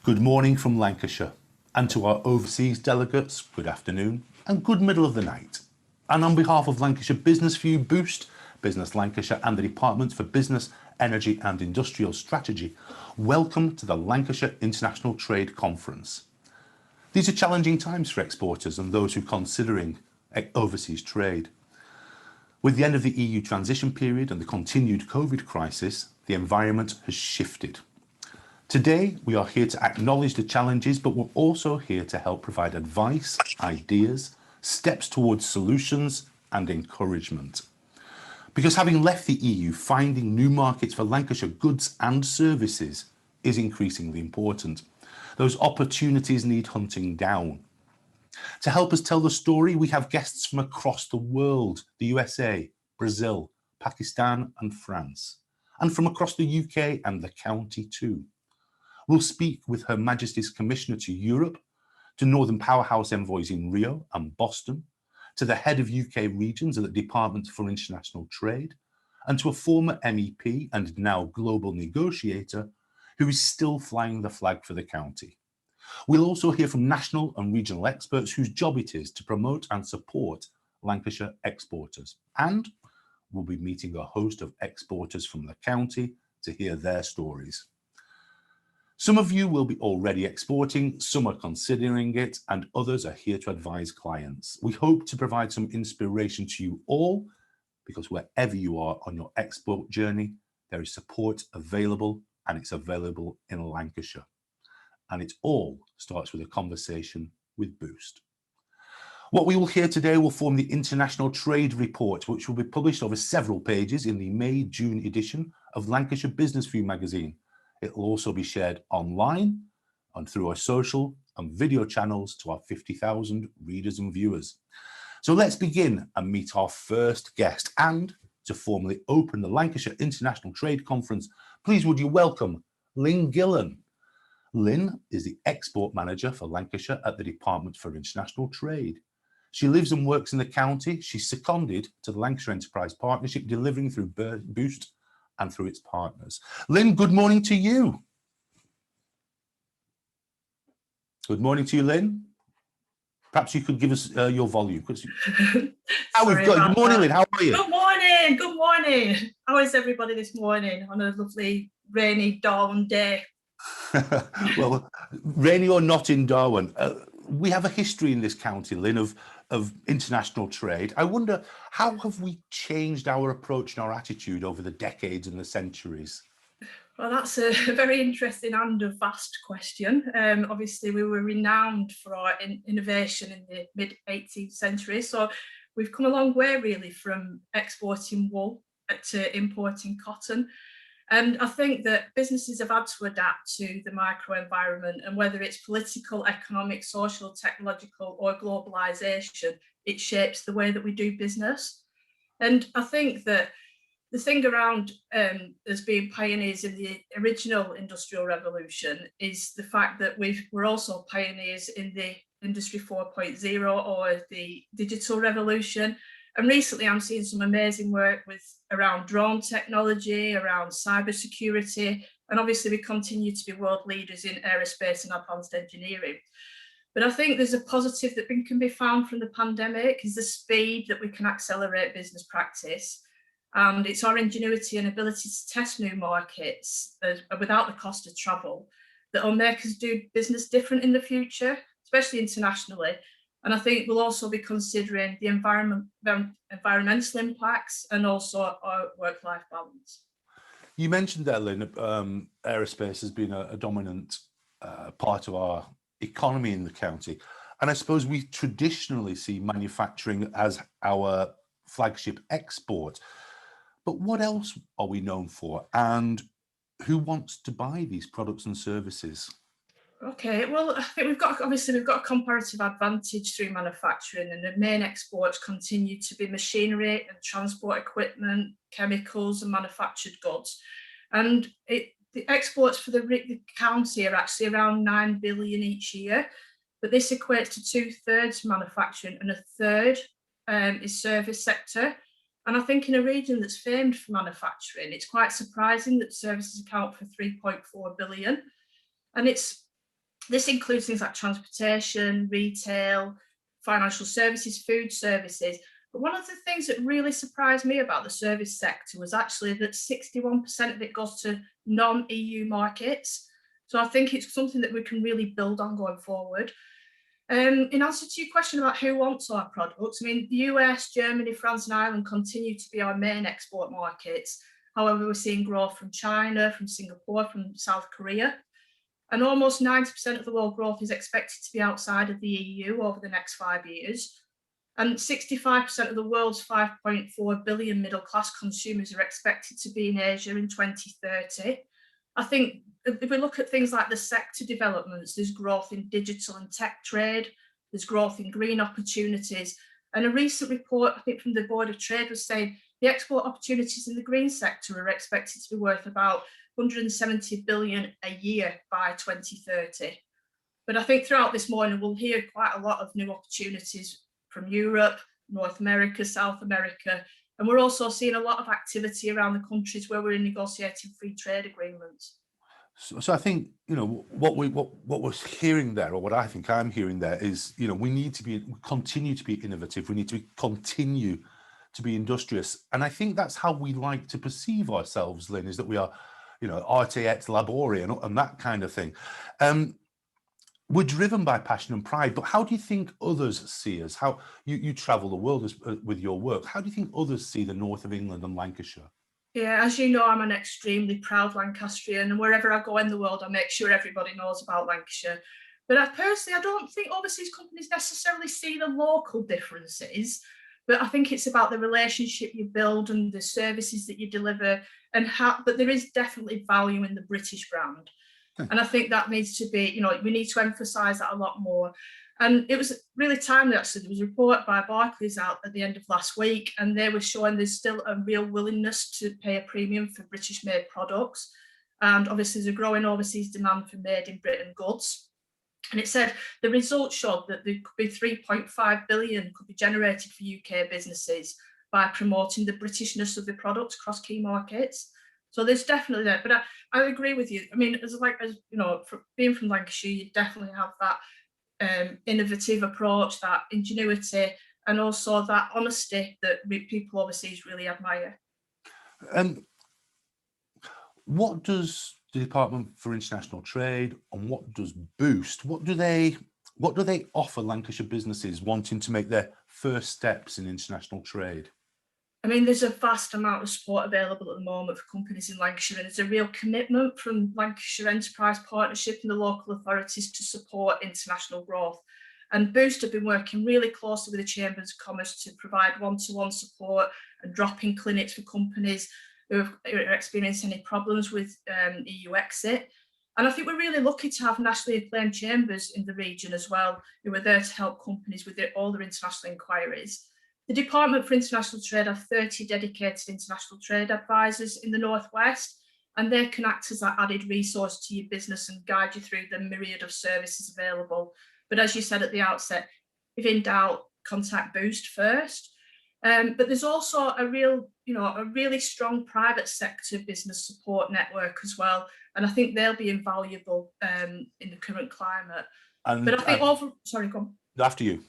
Good morning from Lancashire, and to our overseas delegates, good afternoon and good middle of the night. And on behalf of Lancashire Business View, Boost, Business Lancashire and the Department for Business, Energy and Industrial Strategy, welcome to the Lancashire International Trade Conference. These are challenging times for exporters and those who are considering overseas trade. With the end of the EU transition period and the continued COVID crisis, the environment has shifted. Today, we are here to acknowledge the challenges, but we're also here to help provide advice, ideas, steps towards solutions and encouragement. Because having left the EU, finding new markets for Lancashire goods and services is increasingly important. Those opportunities need hunting down. To help us tell the story, we have guests from across the world, the USA, Brazil, Pakistan and France, and from across the UK and the county too. We'll speak with Her Majesty's Commissioner to Europe, to Northern Powerhouse envoys in Rio and Boston, to the head of UK regions at the Department for International Trade, and to a former MEP and now global negotiator who is still flying the flag for the county. We'll also hear from national and regional experts whose job it is to promote and support Lancashire exporters. And we'll be meeting a host of exporters from the county to hear their stories. Some of you will be already exporting, some are considering it, and others are here to advise clients. We hope to provide some inspiration to you all, because wherever you are on your export journey, there is support available, and it's available in Lancashire. And it all starts with a conversation with Boost. What we will hear today will form the International Trade Report, which will be published over several pages in the May-June edition of Lancashire Business View magazine. It will also be shared online and through our social and video channels to our 50,000 readers and viewers. So let's begin and meet our first guest. And to formally open the Lancashire International Trade Conference, please would you welcome Lynne Gillen. Lynne is the Export Manager for Lancashire at the Department for International Trade. She lives and works in the county. She's seconded to the Lancashire Enterprise Partnership, delivering through Boost and through its partners. Lynne, good morning to you. Good morning to you, Lynne. Perhaps you could give us your volume. Good morning, Lynne. How are you? Good morning. Good morning. How is everybody this morning on a lovely rainy Darwin day? Well, rainy or not in Darwin, we have a history in this county, Lynne, of international trade. I wonder, how have we changed our approach and our attitude over the decades and the centuries? Well, that's a very interesting and a vast question. Obviously, we were renowned for our innovation in the mid-18th century. So we've come a long way, really, from exporting wool to importing cotton. And I think that businesses have had to adapt to the microenvironment, and whether it's political, economic, social, technological or globalisation, it shapes the way that we do business. And I think that the thing around as being pioneers in the original industrial revolution is the fact that we're also pioneers in the Industry 4.0 or the digital revolution. And recently I'm seeing some amazing work around drone technology, around cybersecurity, and obviously we continue to be world leaders in aerospace and advanced engineering. But I think there's a positive that can be found from the pandemic is the speed that we can accelerate business practice. And it's our ingenuity and ability to test new markets without the cost of travel that will make us do business different in the future, especially internationally. And I think we'll also be considering the environmental impacts and also our work-life balance. You mentioned there, Lynne, aerospace has been a dominant part of our economy in the county. And I suppose we traditionally see manufacturing as our flagship export. But what else are we known for? And who wants to buy these products and services? Okay, well, I think we've got a comparative advantage through manufacturing, and the main exports continue to be machinery and transport equipment, chemicals and manufactured goods. And the exports for the county are actually around 9 billion each year, but this equates to 2/3 manufacturing and 1/3 is service sector. And I think in a region that's famed for manufacturing, it's quite surprising that services account for 3.4 billion. And it's This includes things like transportation, retail, financial services, food services. But one of the things that really surprised me about the service sector was actually that 61% of it goes to non-EU markets. So I think it's something that we can really build on going forward. In answer to your question about who wants our products, I mean, the US, Germany, France and Ireland continue to be our main export markets. However, we're seeing growth from China, from Singapore, from South Korea. And almost 90% of the world growth is expected to be outside of the EU over the next 5 years. And 65% of the world's 5.4 billion middle-class consumers are expected to be in Asia in 2030. I think if we look at things like the sector developments, there's growth in digital and tech trade, there's growth in green opportunities. And a recent report, I think from the Board of Trade, was saying the export opportunities in the green sector are expected to be worth about 170 billion a year by 2030. But I think throughout this morning, we'll hear quite a lot of new opportunities from Europe, North America, South America. And we're also seeing a lot of activity around the countries where we're negotiating free trade agreements. So I think, what we're hearing there, or what I think I'm hearing there is, we need to continue to be innovative. We need to continue to be industrious. And I think that's how we like to perceive ourselves, Lynne, is that we are, arte et labore and that kind of thing. We're driven by passion and pride, but how do you think others see us? How you travel the world with your work. How do you think others see the north of England and Lancashire? Yeah, as you know, I'm an extremely proud Lancastrian, and wherever I go in the world, I make sure everybody knows about Lancashire. But I don't think overseas companies necessarily see the local differences, but I think it's about the relationship you build and the services that you deliver, but there is definitely value in the British brand. And I think that needs to be, we need to emphasise that a lot more. And it was really timely, actually. There was a report by Barclays out at the end of last week, and they were showing there's still a real willingness to pay a premium for British-made products. And obviously, there's a growing overseas demand for made-in-Britain goods. And it said the results showed that there could be 3.5 billion could be generated for UK businesses by promoting the Britishness of the products across key markets. So there's definitely that, but I agree with you. I mean, being from Lancashire, you definitely have that innovative approach, that ingenuity, and also that honesty that people overseas really admire. What does the Department for International Trade and what does Boost? What do they offer Lancashire businesses wanting to make their first steps in international trade? I mean, there's a vast amount of support available at the moment for companies in Lancashire, and there's a real commitment from Lancashire Enterprise Partnership and the local authorities to support international growth. And Boost have been working really closely with the Chambers of Commerce to provide one-to-one support and drop-in clinics for companies who are experiencing any problems with EU exit. And I think we're really lucky to have nationally acclaimed chambers in the region as well, who are there to help companies with all their international inquiries. The Department for International Trade have 30 dedicated international trade advisors in the Northwest, and they can act as that added resource to your business and guide you through the myriad of services available. But as you said at the outset, if in doubt, contact Boost first. But there's also a really strong private sector business support network as well, and I think they'll be invaluable in the current climate. But I think sorry, go on. After you.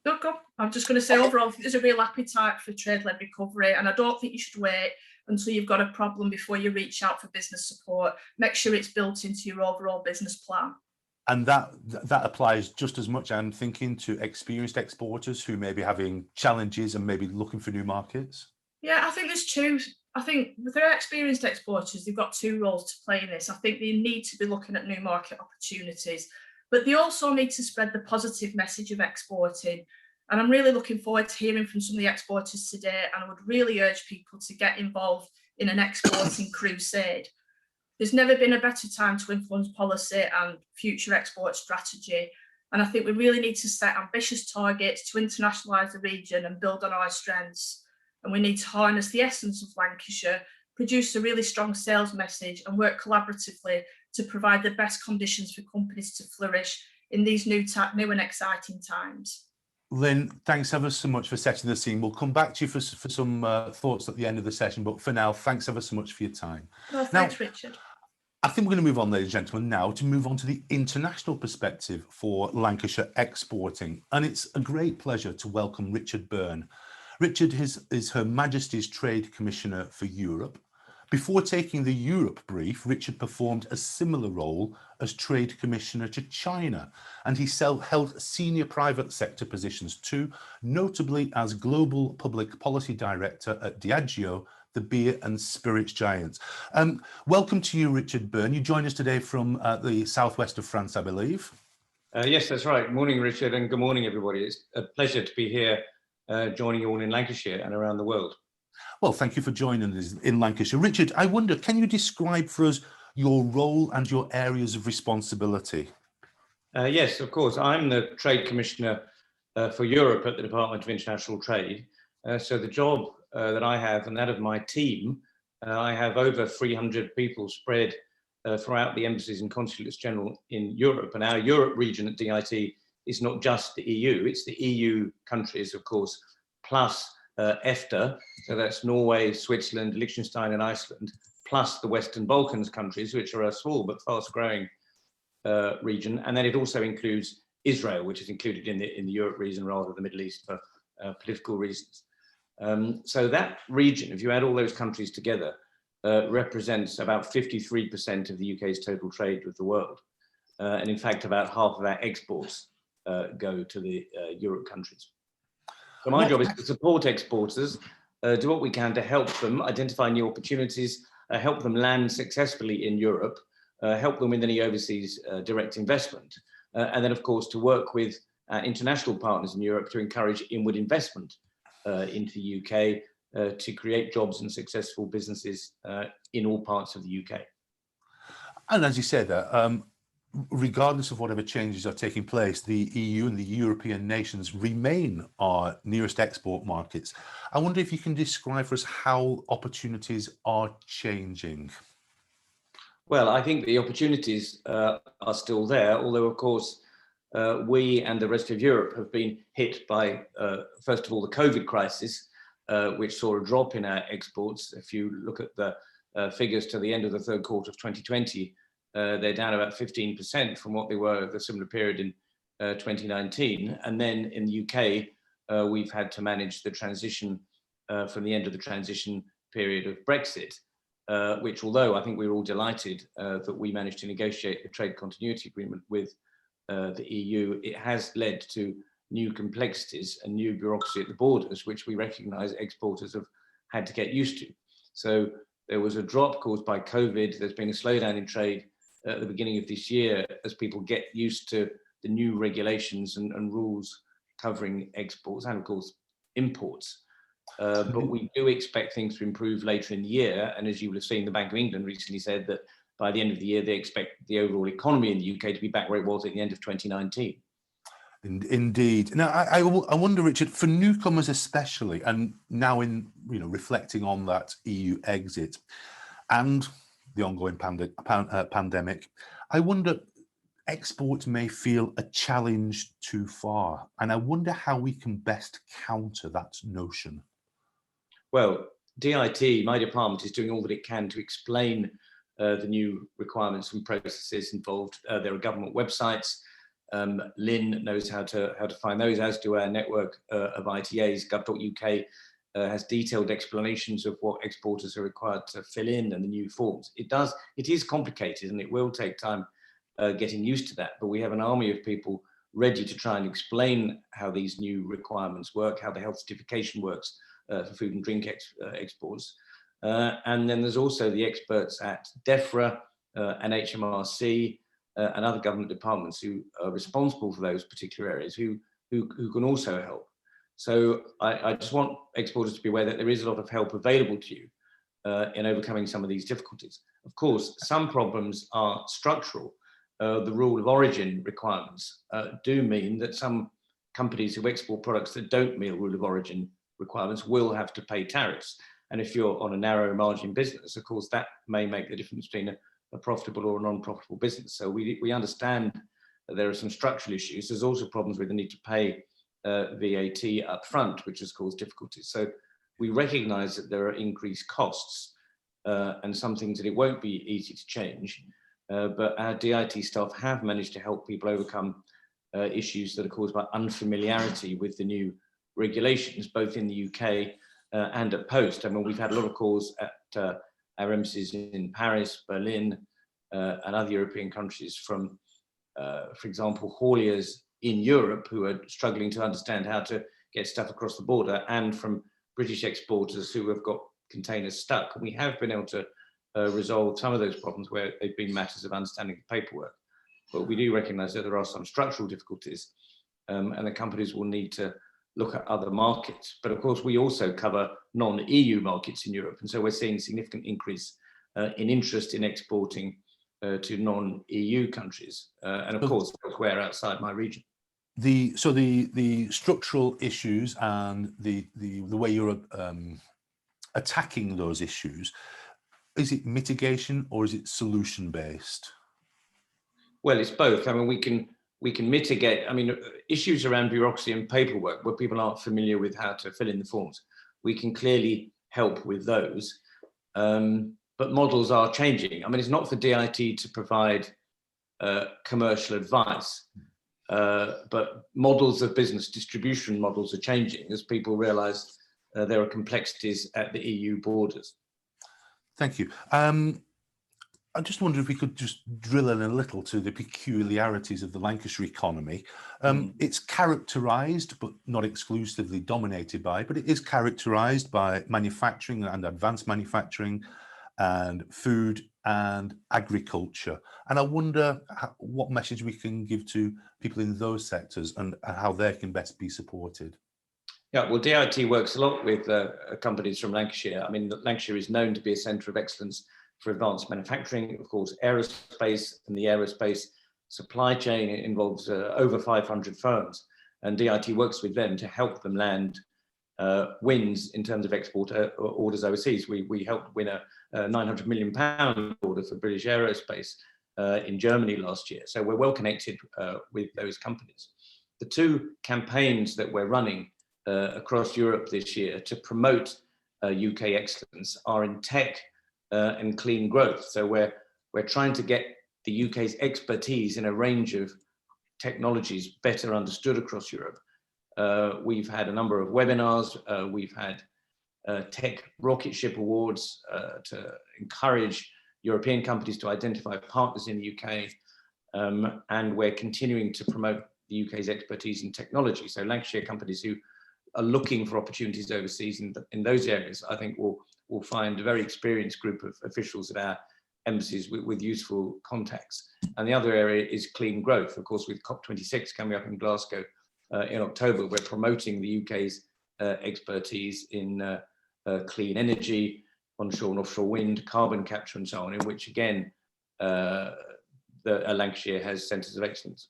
Go. I'm just going to say overall, there's a real appetite for trade-led recovery, and I don't think you should wait until you've got a problem before you reach out for business support. Make sure it's built into your overall business plan. And that applies just as much, I'm thinking, to experienced exporters who may be having challenges and maybe looking for new markets? Yeah, I think there's two. I think with their experienced exporters, they've got two roles to play in this. I think they need to be looking at new market opportunities, but they also need to spread the positive message of exporting. And I'm really looking forward to hearing from some of the exporters today, and I would really urge people to get involved in an exporting crusade. There's never been a better time to influence policy and future export strategy. And I think we really need to set ambitious targets to internationalise the region and build on our strengths. And we need to harness the essence of Lancashire, produce a really strong sales message, and work collaboratively to provide the best conditions for companies to flourish in these new and exciting times. Lynne, thanks ever so much for setting the scene. We'll come back to you for some thoughts at the end of the session, but for now, thanks ever so much for your time. Well, thanks, Richard. I think we're going to move on, ladies and gentlemen, now to move on to the international perspective for Lancashire exporting. And it's a great pleasure to welcome Richard Byrne. Richard is Her Majesty's Trade Commissioner for Europe. Before taking the Europe brief, Richard performed a similar role as Trade Commissioner to China, and he held senior private sector positions too, notably as Global Public Policy Director at Diageo, the beer and spirits giant. Welcome to you, Richard Byrne. You join us today from the southwest of France, I believe. Yes, that's right. Morning, Richard, and good morning, everybody. It's a pleasure to be here joining you all in Lancashire and around the world. Well, thank you for joining us in Lancashire. Richard, I wonder, can you describe for us your role and your areas of responsibility? Yes, of course. I'm the Trade Commissioner for Europe at the Department of International Trade. So the job that I have and that of my team, I have over 300 people spread throughout the embassies and consulates general in Europe. And our Europe region at DIT is not just the EU, it's the EU countries, of course, plus EFTA, so that's Norway, Switzerland, Liechtenstein and Iceland, plus the Western Balkans countries, which are a small but fast growing region. And then it also includes Israel, which is included in the Europe region rather than the Middle East for political reasons. So that region, if you add all those countries together, represents about 53% of the UK's total trade with the world. And in fact, about half of our exports go to the Europe countries. So my job is to support exporters, do what we can to help them identify new opportunities, help them land successfully in Europe, help them with any overseas direct investment, and then of course to work with international partners in Europe to encourage inward investment into the UK to create jobs and successful businesses in all parts of the UK. And as you said, regardless of whatever changes are taking place, the EU and the European nations remain our nearest export markets. I wonder if you can describe for us how opportunities are changing. Well, I think the opportunities are still there, although of course we and the rest of Europe have been hit by, first of all, the COVID crisis, which saw a drop in our exports. If you look at the figures to the end of the third quarter of 2020, they're down about 15% from what they were at the similar period in 2019. And then in the UK, we've had to manage the transition from the end of the transition period of Brexit, which, although I think we were all delighted that we managed to negotiate a trade continuity agreement with the EU, it has led to new complexities and new bureaucracy at the borders, which we recognise exporters have had to get used to. So there was a drop caused by COVID. There's been a slowdown in trade at the beginning of this year as people get used to the new regulations and rules covering exports and of course imports. But we do expect things to improve later in the year. And as you will have seen, the Bank of England recently said that by the end of the year, they expect the overall economy in the UK to be back where it was at the end of 2019. Indeed. Now, I wonder, Richard, for newcomers especially, and now in reflecting on that EU exit and the ongoing pandemic, I wonder, exports may feel a challenge too far, and I wonder how we can best counter that notion. Well, DIT, my department, is doing all that it can to explain the new requirements and processes involved. There are government websites. Lynne knows how to find those, as do our network of ITAs. Gov.uk has detailed explanations of what exporters are required to fill in and the new forms. It is complicated and it will take time getting used to that, but we have an army of people ready to try and explain how these new requirements work, how the health certification works for food and drink exports. And then there's also the experts at DEFRA and HMRC and other government departments who are responsible for those particular areas who can also help. So I just want exporters to be aware that there is a lot of help available to you in overcoming some of these difficulties. Of course, some problems are structural. The rule of origin requirements do mean that some companies who export products that don't meet rule of origin requirements will have to pay tariffs. And if you're on a narrow margin business, of course, that may make the difference between a profitable or a non-profitable business. So we understand that there are some structural issues. There's also problems with the need to pay VAT up front, which has caused difficulties. So we recognize that there are increased costs and some things that it won't be easy to change. But our DIT staff have managed to help people overcome issues that are caused by unfamiliarity with the new regulations, both in the UK and at post. I mean, we've had a lot of calls at our embassies in Paris, Berlin, and other European countries from, for example, hauliers in Europe who are struggling to understand how to get stuff across the border, and from British exporters who have got containers stuck. We have been able to resolve some of those problems where they've been matters of understanding the paperwork. But we do recognise that there are some structural difficulties, and the companies will need to look at other markets. But of course, we also cover non-EU markets in Europe, and so we're seeing a significant increase in interest in exporting to non-EU countries, and of course, elsewhere outside my region. So the structural issues and the way you're attacking those issues, is it mitigation or is it solution based? Well, it's both. I mean, we can mitigate. I mean, issues around bureaucracy and paperwork where people aren't familiar with how to fill in the forms, we can clearly help with those. But models are changing. I mean, it's not for DIT to provide commercial advice. But models of business, distribution models, are changing as people realise there are complexities at the EU borders. Thank you. I just wonder if we could just drill in a little to the peculiarities of the Lancashire economy. It's characterised, but not exclusively dominated by, but it is characterised by manufacturing and advanced manufacturing and food and agriculture. And I wonder what message we can give to people in those sectors and how they can best be supported. Yeah, well, DIT works a lot with companies from Lancashire. I mean, Lancashire is known to be a centre of excellence for advanced manufacturing. Of course, aerospace, and the aerospace supply chain involves over 500 firms, and DIT works with them to help them land wins in terms of export orders overseas. We helped win a £900 million order for British Aerospace in Germany last year. So we're well connected with those companies. The two campaigns that we're running across Europe this year to promote UK excellence are in tech and clean growth. So we're trying to get the UK's expertise in a range of technologies better understood across Europe. We've had a number of webinars. We've had tech rocket ship awards to encourage European companies to identify partners in the UK. And we're continuing to promote the UK's expertise in technology. So Lancashire companies who are looking for opportunities overseas in those areas, I think will find a very experienced group of officials at our embassies with useful contacts. And the other area is clean growth. Of course, with COP26 coming up in Glasgow in October, we're promoting the UK's expertise in clean energy, onshore and offshore wind, carbon capture and so on, in which again, Lancashire has centres of excellence.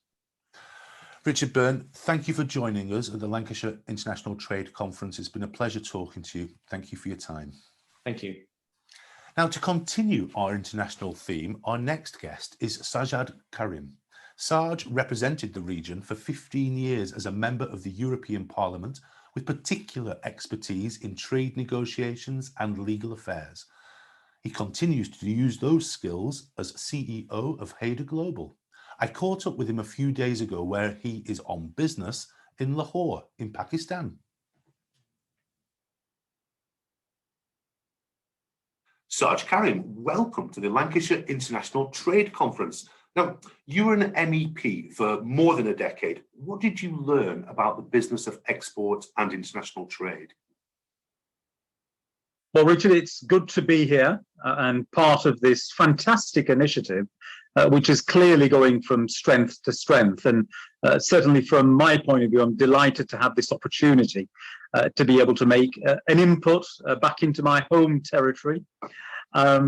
Richard Byrne, thank you for joining us at the Lancashire International Trade Conference. It's been a pleasure talking to you. Thank you for your time. Thank you. Now, to continue our international theme, our next guest is Sajad Karim. Saj represented the region for 15 years as a member of the European Parliament with particular expertise in trade negotiations and legal affairs. He continues to use those skills as CEO of Haider Global. I caught up with him a few days ago where he is on business in Lahore in Pakistan. Saj Karim, welcome to the Lancashire International Trade Conference. Now, you were an MEP for more than a decade. What did you learn about the business of export and international trade? Well, Richard, it's good to be here and part of this fantastic initiative, which is clearly going from strength to strength. And certainly from my point of view, I'm delighted to have this opportunity to be able to make an input back into my home territory. I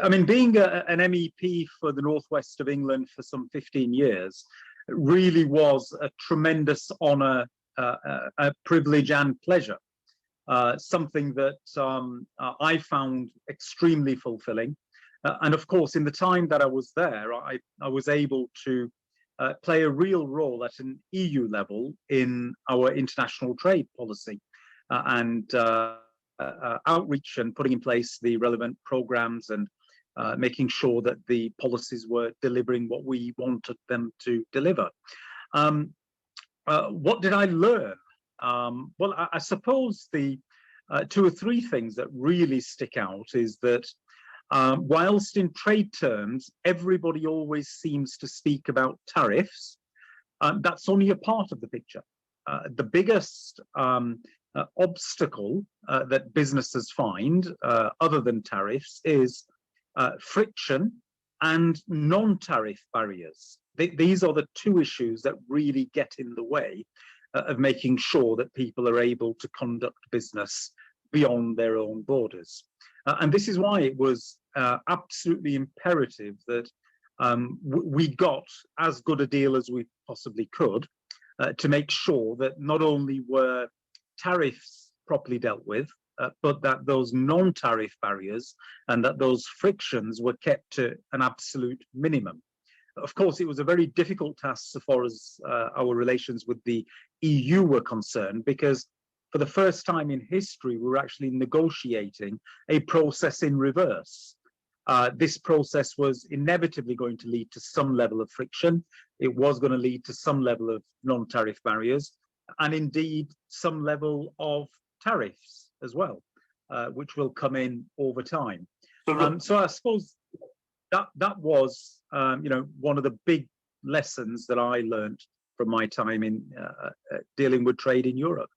mean, being an MEP for the northwest of England for some 15 years really was a tremendous honour, a privilege and pleasure. Something that I found extremely fulfilling. And of course, in the time that I was there, I was able to play a real role at an EU level in our international trade policy. outreach and putting in place the relevant programs and making sure that the policies were delivering what we wanted them to deliver. What did I learn? Well, I suppose the two or three things that really stick out is that whilst in trade terms, everybody always seems to speak about tariffs, that's only a part of the picture. The biggest obstacle that businesses find, other than tariffs, is friction and non-tariff barriers. These are the two issues that really get in the way of making sure that people are able to conduct business beyond their own borders. And this is why it was absolutely imperative that we got as good a deal as we possibly could to make sure that not only were tariffs properly dealt with, but that those non-tariff barriers and that those frictions were kept to an absolute minimum. Of course, it was a very difficult task so far as our relations with the EU were concerned, because for the first time in history, we were actually negotiating a process in reverse. This process was inevitably going to lead to some level of friction. It was going to lead to some level of non-tariff barriers, and indeed some level of tariffs as well, which will come in over time. So I suppose that was, one of the big lessons that I learned from my time in dealing with trade in Europe.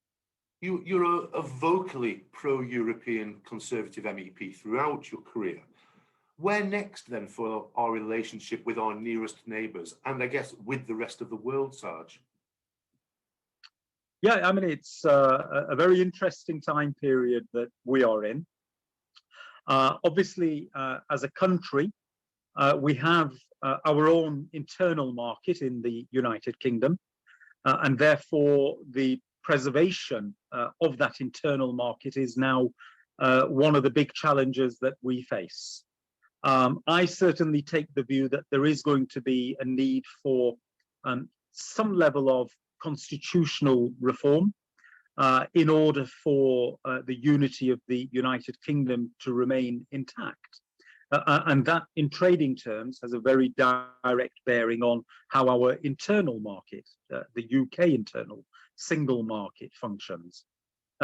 You're a vocally pro-European Conservative MEP throughout your career. Where next then for our relationship with our nearest neighbours and I guess with the rest of the world, Sarge? Yeah, I mean, it's a very interesting time period that we are in. Obviously, as a country, we have our own internal market in the United Kingdom, and therefore the preservation of that internal market is now one of the big challenges that we face. I certainly take the view that there is going to be a need for some level of constitutional reform in order for the unity of the United Kingdom to remain intact. And that, in trading terms, has a very direct bearing on how our internal market, the UK internal single market, functions.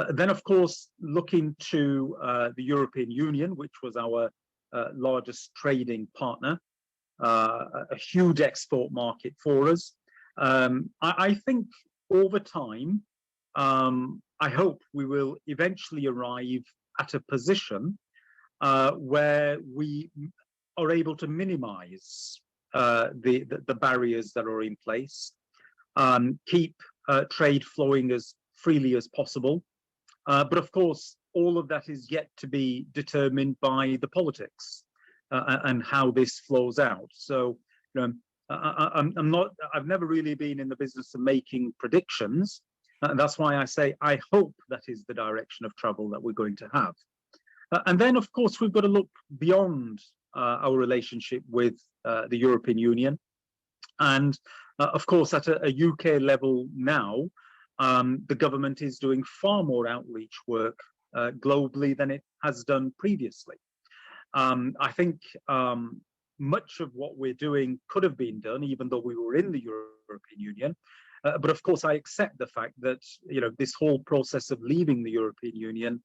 Then, of course, looking to the European Union, which was our largest trading partner, a huge export market for us. I think over time, I hope we will eventually arrive at a position where we are able to minimize the barriers that are in place, keep trade flowing as freely as possible. But of course, all of that is yet to be determined by the politics and how this flows out. So, I've never really been in the business of making predictions. And that's why I say, I hope that is the direction of travel that we're going to have. And then, of course, we've got to look beyond our relationship with the European Union. And of course, at a UK level now, the government is doing far more outreach work globally than it has done previously. I think much of what we're doing could have been done even though we were in the European Union. But of course, I accept the fact that this whole process of leaving the European Union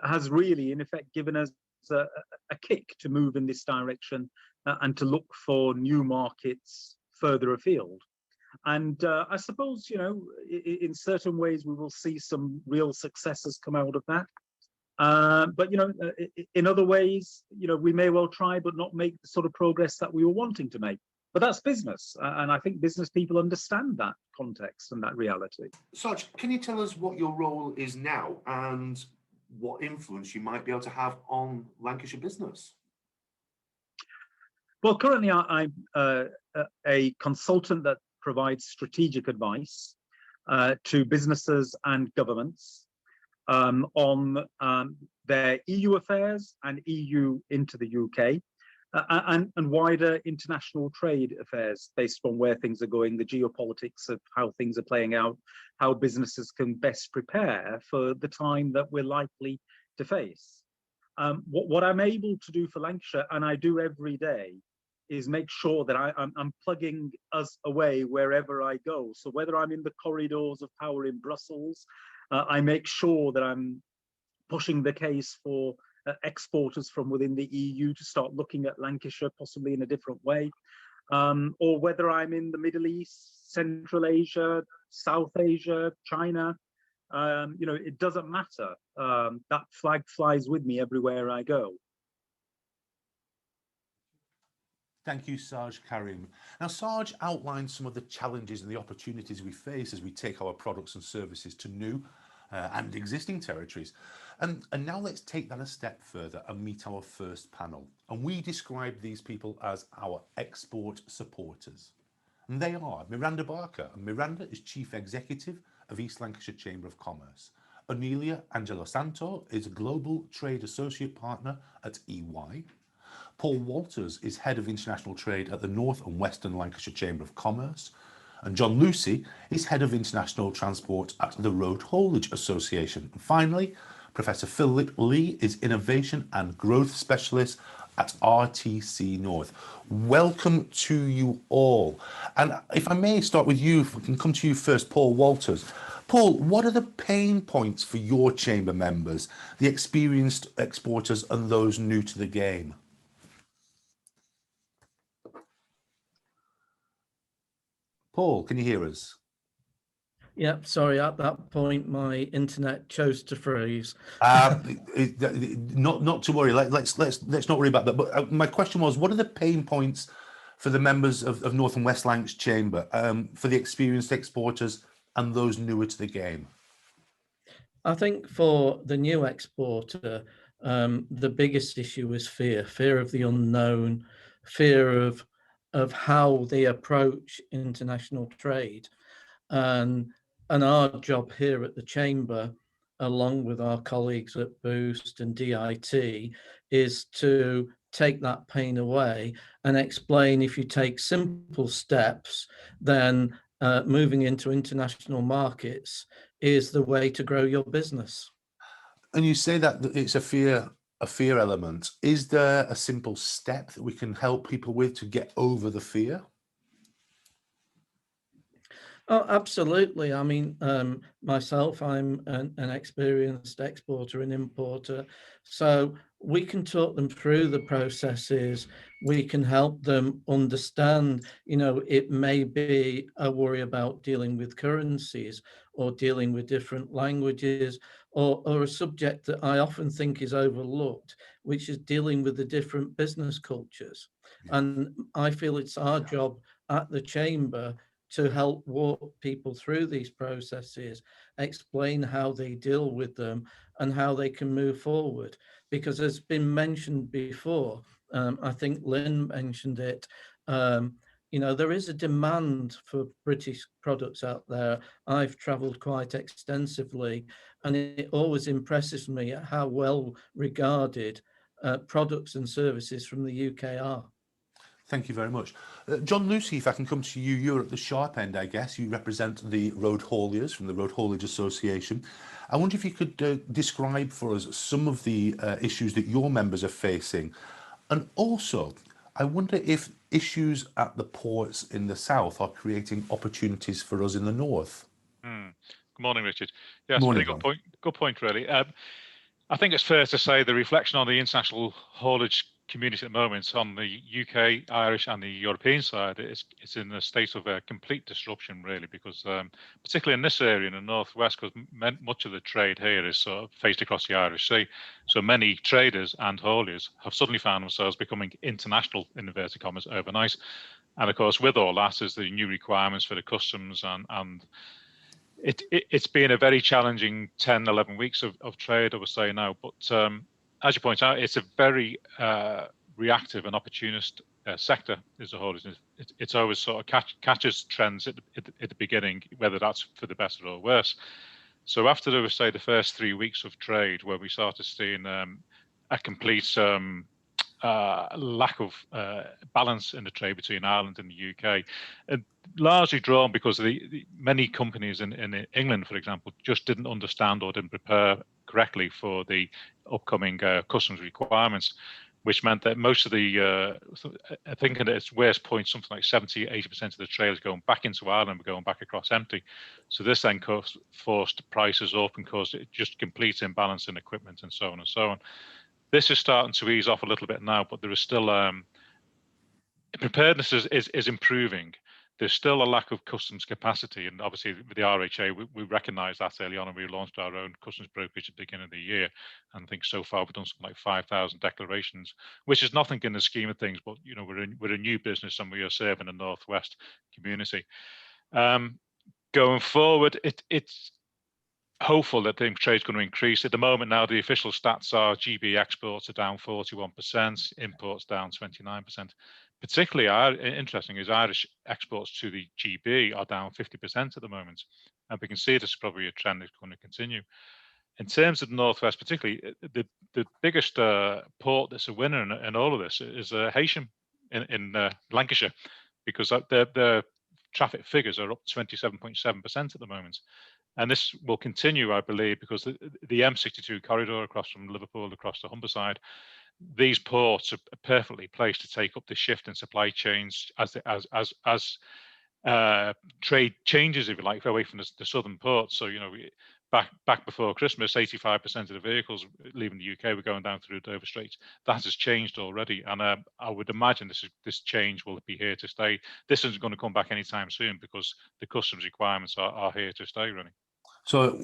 has really, in effect, given us a kick to move in this direction and to look for new markets further afield. And I suppose, in certain ways, we will see some real successes come out of that. But, in other ways, we may well try but not make the sort of progress that we were wanting to make. But that's business. And I think business people understand that context and that reality. Sarge, can you tell us what your role is now and what influence you might be able to have on Lancashire business? Well, currently I'm a consultant that provides strategic advice to businesses and governments on their EU affairs and EU into the UK and wider international trade affairs based on where things are going, the geopolitics of how things are playing out, how businesses can best prepare for the time that we're likely to face. What I'm able to do for Lancashire, and I do every day, is make sure that I'm plugging us away wherever I go. So whether I'm in the corridors of power in Brussels, I make sure that I'm pushing the case for exporters from within the EU to start looking at Lancashire possibly in a different way. Or whether I'm in the Middle East, Central Asia, South Asia, China, it doesn't matter. That flag flies with me everywhere I go. Thank you, Sarge Karim. Now, Sarge outlined some of the challenges and the opportunities we face as we take our products and services to new and existing territories. And now let's take that a step further and meet our first panel. And we describe these people as our export supporters. And they are Miranda Barker. And Miranda is Chief Executive of East Lancashire Chamber of Commerce. Onelia Angelo Santo is a Global Trade Associate Partner at EY. Paul Walters is Head of International Trade at the North and Western Lancashire Chamber of Commerce. And John Lucy is Head of International Transport at the Road Haulage Association. And finally, Professor Philip Lee is Innovation and Growth Specialist at RTC North. Welcome to you all. And if I may start with you, if we can come to you first, Paul Walters. Paul, what are the pain points for your chamber members, the experienced exporters and those new to the game? Paul, can you hear us? Yeah, sorry, at that point, my internet chose to freeze. Not to worry. Let's not worry about that. But my question was, what are the pain points for the members of North and West Lancs Chamber, for the experienced exporters and those newer to the game? I think for the new exporter, the biggest issue is fear of the unknown, fear of how they approach international trade. And our job here at the Chamber, along with our colleagues at Boost and DIT, is to take that pain away and explain if you take simple steps, then moving into international markets is the way to grow your business. And you say that it's a fear element. Is there a simple step that we can help people with to get over the fear? Oh, absolutely. I mean, myself, I'm an experienced exporter and importer. So we can talk them through the processes. We can help them understand, it may be a worry about dealing with currencies or dealing with different languages, or a subject that I often think is overlooked, which is dealing with the different business cultures. Yeah. And I feel it's our job at the Chamber to help walk people through these processes, explain how they deal with them and how they can move forward. Because as been mentioned before, I think Lynne mentioned it, there is a demand for British products out there. I've travelled quite extensively, and it always impresses me at how well regarded products and services from the UK are. Thank you very much. John Lucy, if I can come to you, you're at the sharp end, I guess. You represent the road hauliers from the Road Haulage Association. I wonder if you could describe for us some of the issues that your members are facing. And also, I wonder if issues at the ports in the south are creating opportunities for us in the north. Good morning, Richard. Yes, Morning, very good point, really. I think it's fair to say the reflection on the international haulage community at the moment on the UK, Irish and the European side, it's in a state of complete disruption, really, because particularly in this area in the northwest, because much of the trade here is sort of faced across the Irish Sea. So many traders and hauliers have suddenly found themselves becoming international, in inverted commas, overnight. And of course, with all that is the new requirements for the customs, and it's been a very challenging 10, 11 weeks of trade, I would say now. But as you point out, it's a very reactive and opportunist sector as a whole. It's always sort of catches trends at the beginning, whether that's for the better or worse. So after, I would say, the first 3 weeks of trade, where we started seeing a complete lack of balance in the trade between Ireland and the UK, largely drawn because the many companies in England, for example, just didn't understand or didn't prepare correctly for the upcoming customs requirements, which meant that most of the, I think at its worst point, something like 70-80% of the trailers going back into Ireland were going back across empty. So this then forced prices up and caused just complete imbalance in equipment and so on and so on. This is starting to ease off a little bit now, but there is still preparedness is improving. There's still a lack of customs capacity, and obviously with the RHA, we recognised that early on, and we launched our own customs brokerage at the beginning of the year. And I think so far we've done something like 5,000 declarations, which is nothing in the scheme of things. But you know, we're a new business, and we are serving the Northwest community. Going forward, it's hopeful that the trade's going to increase. At the moment now, the official stats are GB exports are down 41%, imports down 29%. Particularly interesting is Irish exports to the GB are down 50% at the moment. And we can see this is probably a trend that's going to continue. In terms of the Northwest, particularly, the biggest port that's a winner in all of this is Heysham in Lancashire, because their traffic figures are up 27.7% at the moment. And this will continue, I believe, because the M62 corridor across from Liverpool across the Humberside, these ports are perfectly placed to take up the shift in supply chains as trade changes, if you like, away from the southern ports. So, you know, back before Christmas, 85% of the vehicles leaving the UK were going down through Dover Straits. That has changed already, and I would imagine this change will be here to stay. This isn't going to come back anytime soon because the customs requirements are here to stay, really. So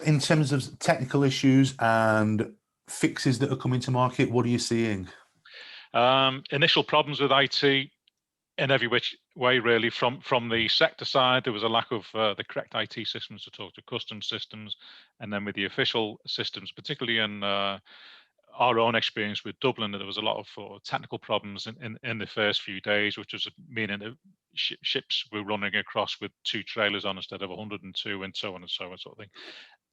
in terms of technical issues and fixes that are coming to market, what are you seeing? Initial problems with IT in every which way, really. From the sector side, there was a lack of the correct IT systems to talk to customs systems, and then with the official systems, particularly in our own experience with Dublin, there was a lot of technical problems in the first few days, which was meaning that ships were running across with 2 trailers on instead of 102, and so on and so on, sort of thing.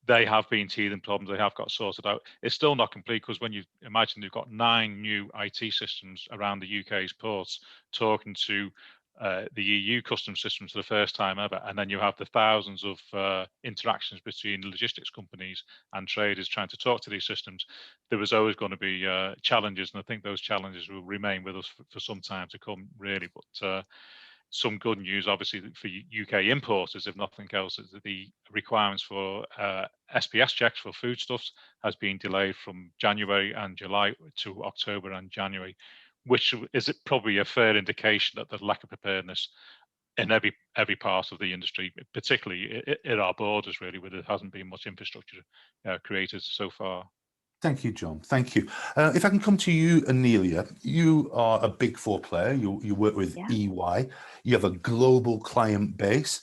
They have been teething problems. They have got sorted out. It's still not complete, because when you imagine you've got 9 new IT systems around the UK's ports talking to the EU customs systems for the first time ever, and then you have the thousands of interactions between logistics companies and traders trying to talk to these systems, there was always going to be challenges, and I think those challenges will remain with us for some time to come, really. But some good news, obviously, for UK importers, if nothing else, is that the requirements for SPS checks for foodstuffs has been delayed from January and July to October and January, which is probably a fair indication that the lack of preparedness in every part of the industry, particularly at our borders, really, where there hasn't been much infrastructure created so far. Thank you, John. Thank you. If I can come to you, Amelia, you are a Big Four player. You work with EY. You have a global client base.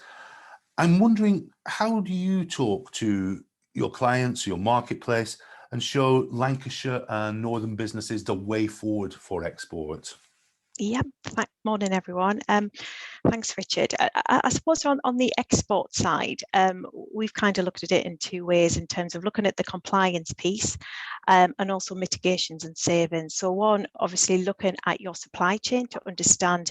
I'm wondering, how do you talk to your clients, your marketplace, and show Lancashire and Northern businesses the way forward for export? Yep. Morning, everyone. Thanks, Richard. I suppose on the export side, we've kind of looked at it in 2 ways in terms of looking at the compliance piece and also mitigations and savings. So one, obviously looking at your supply chain to understand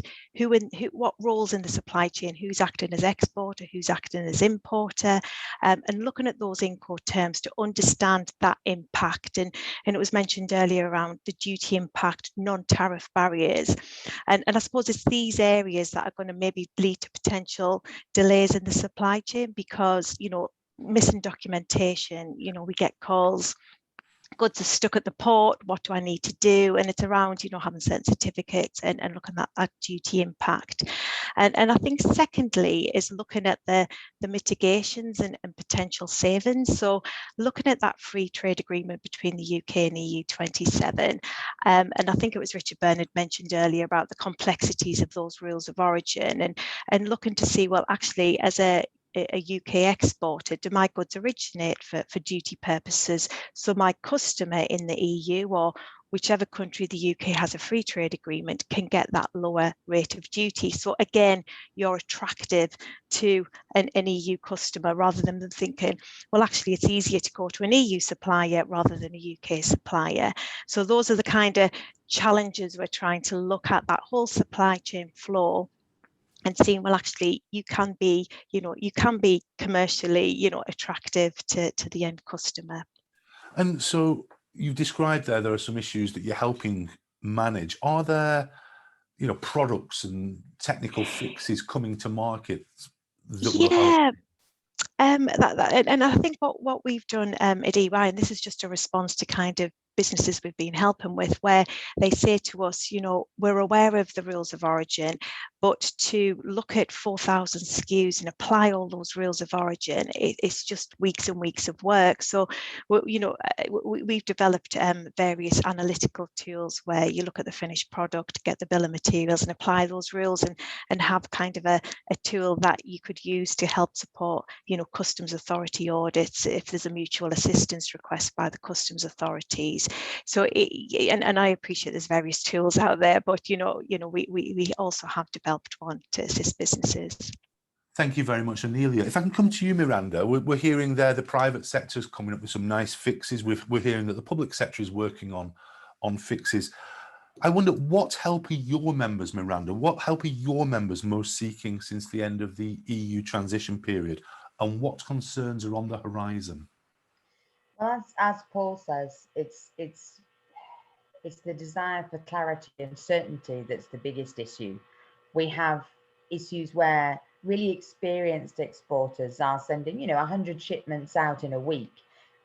what roles in the supply chain, who's acting as exporter, who's acting as importer, and looking at those Incoterms to understand that impact. And it was mentioned earlier around the duty impact, non-tariff barriers. And I suppose it's these areas that are going to maybe lead to potential delays in the supply chain, because, you know, missing documentation, you know, we get calls, goods are stuck at the port, what do I need to do? And it's around, you know, having certain certificates and looking at that duty impact. And I think secondly is looking at the mitigations and potential savings. So looking at that free trade agreement between the UK and EU 27. And I think it was Richard Bernard mentioned earlier about the complexities of those rules of origin, and looking to see, well, actually, as a UK exporter, do my goods originate for duty purposes? So my customer in the EU or whichever country the UK has a free trade agreement can get that lower rate of duty. So again, you're attractive to an EU customer, rather than them thinking, well, actually, it's easier to go to an EU supplier rather than a UK supplier. So those are the kind of challenges we're trying to look at, that whole supply chain flow, and seeing, well, actually, you can be commercially, attractive to the end customer. And so you've described there are some issues that you're helping manage. Are there, products and technical fixes coming to market that will help? And I think what we've done at EY, and this is just a response to kind of businesses we've been helping with, where they say to us, we're aware of the rules of origin, but to look at 4,000 SKUs and apply all those rules of origin, it's just weeks and weeks of work. So, we've developed various analytical tools where you look at the finished product, get the bill of materials, and apply those rules, and have kind of a tool that you could use to help support, customs authority audits if there's a mutual assistance request by the customs authorities. So, and I appreciate there's various tools out there, but we also have developed one to assist businesses. Thank you very much, Amelia. If I can come to you, Miranda, we're hearing there the private sector is coming up with some nice fixes. We're hearing that the public sector is working on fixes. I wonder, what help are your members, Miranda? What help are your members most seeking since the end of the EU transition period? And what concerns are on the horizon? Well, as Paul says, it's the desire for clarity and certainty that's the biggest issue. We have issues where really experienced exporters are sending, 100 shipments out in a week,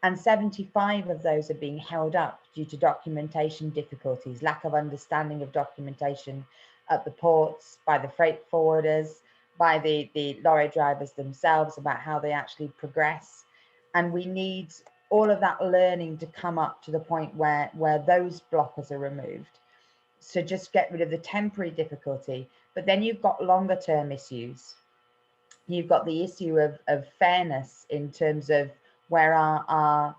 and 75 of those are being held up due to documentation difficulties, lack of understanding of documentation at the ports, by the freight forwarders, by the lorry drivers themselves about how they actually progress. And we need all of that learning to come up to the point where those blockers are removed. So just get rid of the temporary difficulty. But then you've got longer term issues. You've got the issue of fairness in terms of where our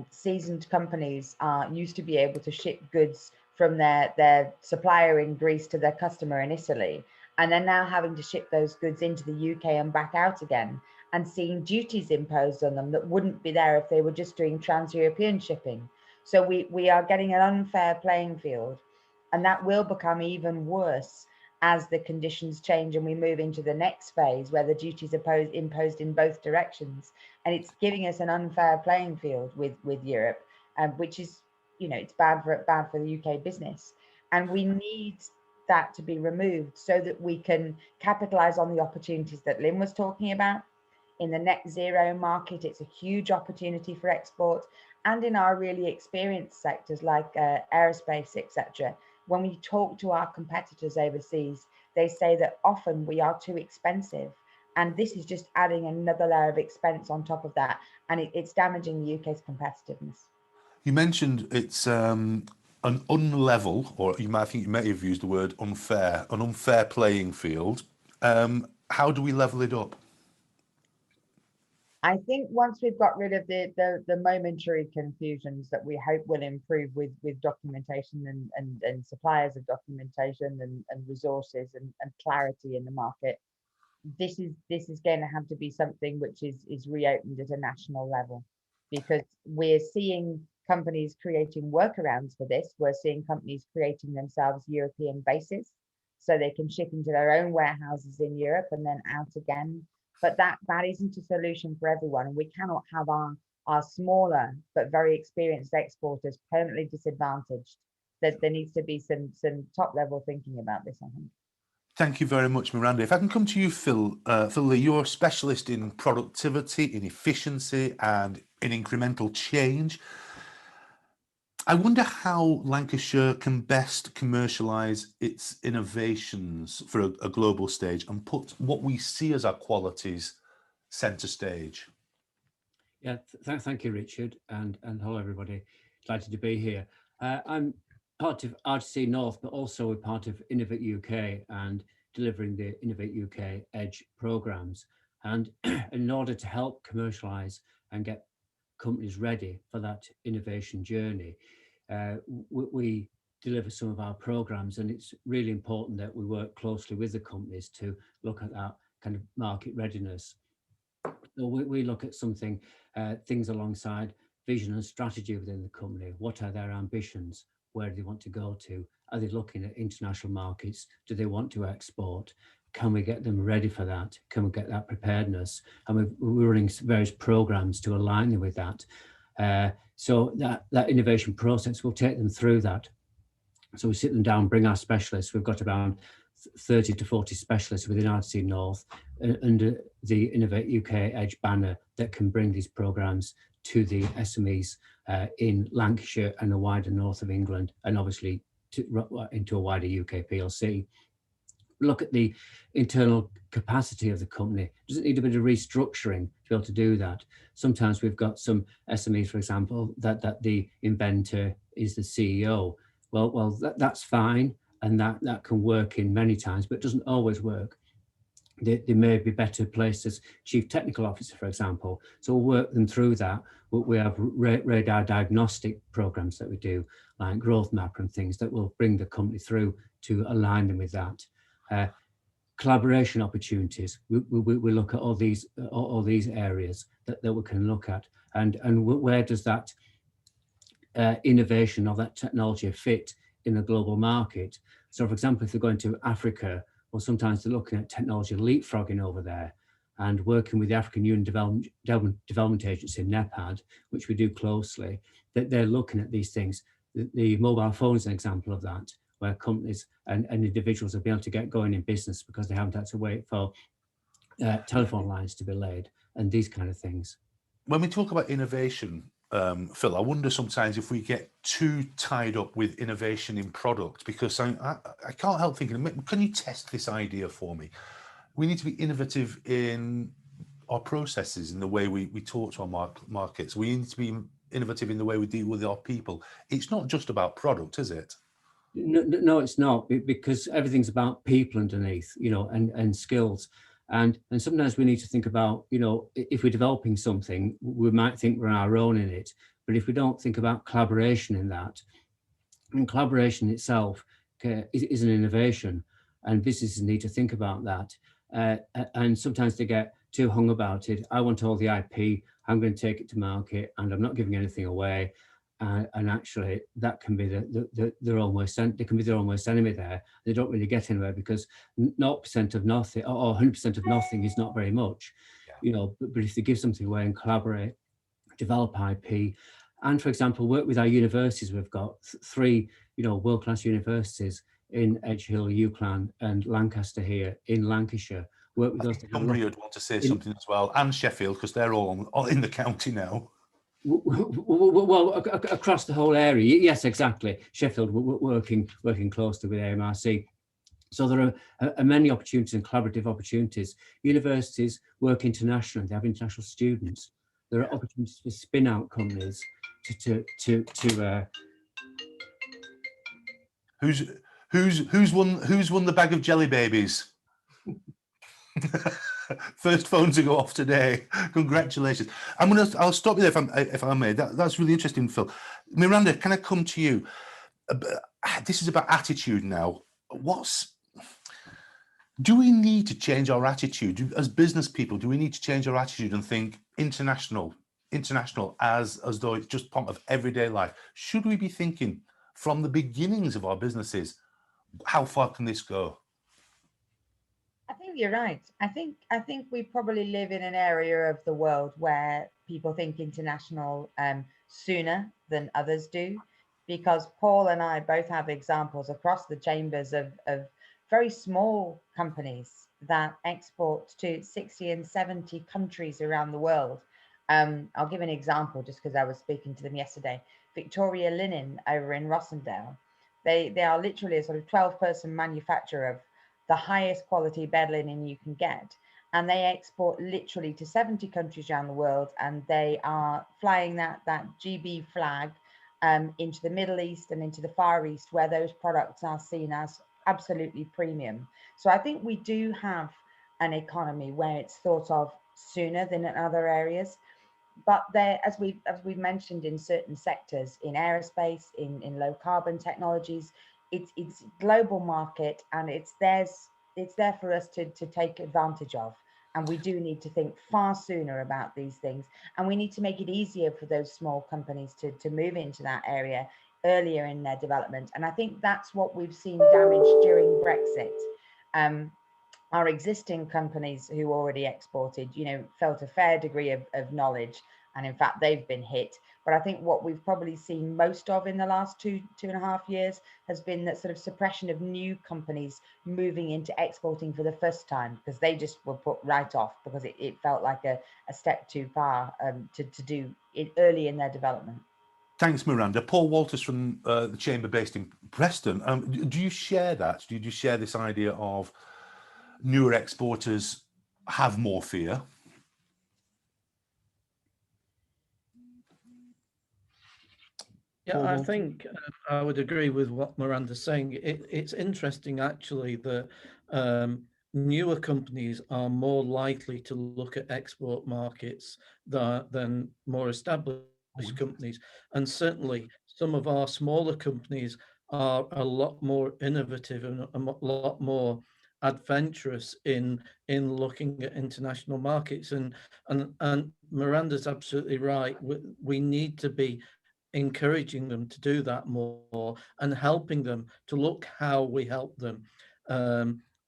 seasoned companies used to be able to ship goods from their supplier in Greece to their customer in Italy, and they're now having to ship those goods into the UK and back out again, and seeing duties imposed on them that wouldn't be there if they were just doing trans-European shipping. So we are getting an unfair playing field, and that will become even worse as the conditions change and we move into the next phase where the duties are imposed in both directions. And it's giving us an unfair playing field with Europe, which is, it's bad for the UK business. And we need that to be removed so that we can capitalize on the opportunities that Lynne was talking about. In the net zero market, it's a huge opportunity for export, and in our really experienced sectors like aerospace, etc. When we talk to our competitors overseas, they say that often we are too expensive, and this is just adding another layer of expense on top of that, and it's damaging the UK's competitiveness. You mentioned it's an unlevel, or I think you may have used the word unfair, an unfair playing field. How do we level it up? I think once we've got rid of the momentary confusions that we hope will improve with documentation and suppliers of documentation and resources and clarity in the market, this is going to have to be something which is reopened at a national level, because we're seeing companies creating workarounds for this. We're seeing companies creating themselves European bases so they can ship into their own warehouses in Europe and then out again. But that isn't a solution for everyone, and we cannot have our smaller but very experienced exporters permanently disadvantaged. There needs to be some top level thinking about this, I think. Thank you very much, Miranda. If I can come to you, Phil. Phil, you're a specialist in productivity, in efficiency, and in incremental change. I wonder how Lancashire can best commercialise its innovations for a global stage and put what we see as our qualities centre stage. Yeah, thank you, Richard, and hello, everybody. Delighted to be here. I'm part of RTC North, but also we're part of Innovate UK and delivering the Innovate UK Edge programmes. And in order to help commercialise and get companies ready for that innovation journey, we deliver some of our programs, and it's really important that we work closely with the companies to look at that kind of market readiness. So we look at things alongside vision and strategy within the company. What are their ambitions? Where do they want to go to? Are they looking at international markets? Do they want to export? can we get them ready for that? Can we get that preparedness? And we're running various programs to align them with that. So that innovation process will take them through that. So we sit them down, bring our specialists. We've got around 30 to 40 specialists within RTC North under the Innovate UK Edge banner that can bring these programs to the SMEs in Lancashire and the wider north of England, and obviously into a wider UK PLC. Look at the internal capacity of the company. Does it need a bit of restructuring to be able to do that? Sometimes we've got some SMEs, for example, that the inventor is the CEO. Well, that's fine, and that can work in many times, but it doesn't always work. They may be better placed as chief technical officer, for example. So we'll work them through that. We have radar diagnostic programs that we do, like Growth Mapper and things that will bring the company through to align them with that. Collaboration opportunities. We look at all these areas that we can look at, and where does that innovation or that technology fit in the global market? So, for example, if they're going to Africa, well, sometimes they're looking at technology leapfrogging over there, and working with the African Union Development Agency, NEPAD, which we do closely, that they're looking at these things. The mobile phone is an example of that, where companies and individuals have been able to get going in business because they haven't had to wait for telephone lines to be laid and these kind of things. When we talk about innovation, Phil, I wonder sometimes if we get too tied up with innovation in product, because I can't help thinking, can you test this idea for me? We need to be innovative in our processes, in the way we talk to our markets. We need to be innovative in the way we deal with our people. It's not just about product, is it? No, it's not, because everything's about people underneath, and skills. And sometimes we need to think about, if we're developing something, we might think we're our own in it. But if we don't think about collaboration in that, and collaboration itself is an innovation, and businesses need to think about that. And sometimes they get too hung about it. I want all the IP, I'm going to take it to market, and I'm not giving anything away. And actually, that can be their own worst enemy there. They don't really get anywhere, because 0% of nothing or 100% of nothing is not very much, But if they give something away and collaborate, develop IP, and, for example, work with our universities. We've got 3, world-class universities in Edge Hill, UCLan, and Lancaster here in Lancashire. Work with those. Cumbria would want to say something as well, and Sheffield, because they're all in the county now. Well, across the whole area, yes, exactly. Sheffield working closely with AMRC. So there are many opportunities and collaborative opportunities. Universities work internationally; they have international students. There are opportunities for spin-out companies to. Who's won the bag of jelly babies? First phone to go off today. Congratulations. I'll stop you there if I may. That's really interesting, Phil. Miranda, can I come to you? This is about attitude now. Do we need to change our attitude as business people? Do we need to change our attitude and think international as though it's just part of everyday life? Should we be thinking from the beginnings of our businesses, how far can this go? I think you're right. I think we probably live in an area of the world where people think international sooner than others do, because Paul and I both have examples across the chambers of very small companies that export to 60 and 70 countries around the world. I'll give an example just because I was speaking to them yesterday. Victoria Linen over in Rossendale. They are literally a sort of 12-person manufacturer of the highest quality bed linen you can get, and they export literally to 70 countries around the world, and they are flying that GB flag into the Middle East and into the Far East, where those products are seen as absolutely premium. So I think we do have an economy where it's thought of sooner than in other areas, but there, as we've mentioned, in certain sectors, in aerospace, in low carbon technologies, it's global market, and it's there for us to take advantage of. And we do need to think far sooner about these things, and we need to make it easier for those small companies to move into that area earlier in their development. And I think that's what we've seen damaged during Brexit. our existing companies who already exported, you know, felt a fair degree of knowledge, and in fact they've been hit. But I think what we've probably seen most of in the last two and a half years has been that sort of suppression of new companies moving into exporting for the first time, because they just were put right off because it felt like a step too far to do it early in their development. Thanks, Miranda. Paul Walters from the Chamber based in Preston. Do you share that? Do you share this idea of newer exporters have more fear? Yeah, I think I would agree with what Miranda's saying. It's interesting, actually, that newer companies are more likely to look at export markets than more established companies. And certainly some of our smaller companies are a lot more innovative and a lot more adventurous in looking at international markets. And Miranda's absolutely right. We need to be encouraging them to do that more and helping them to look how we help them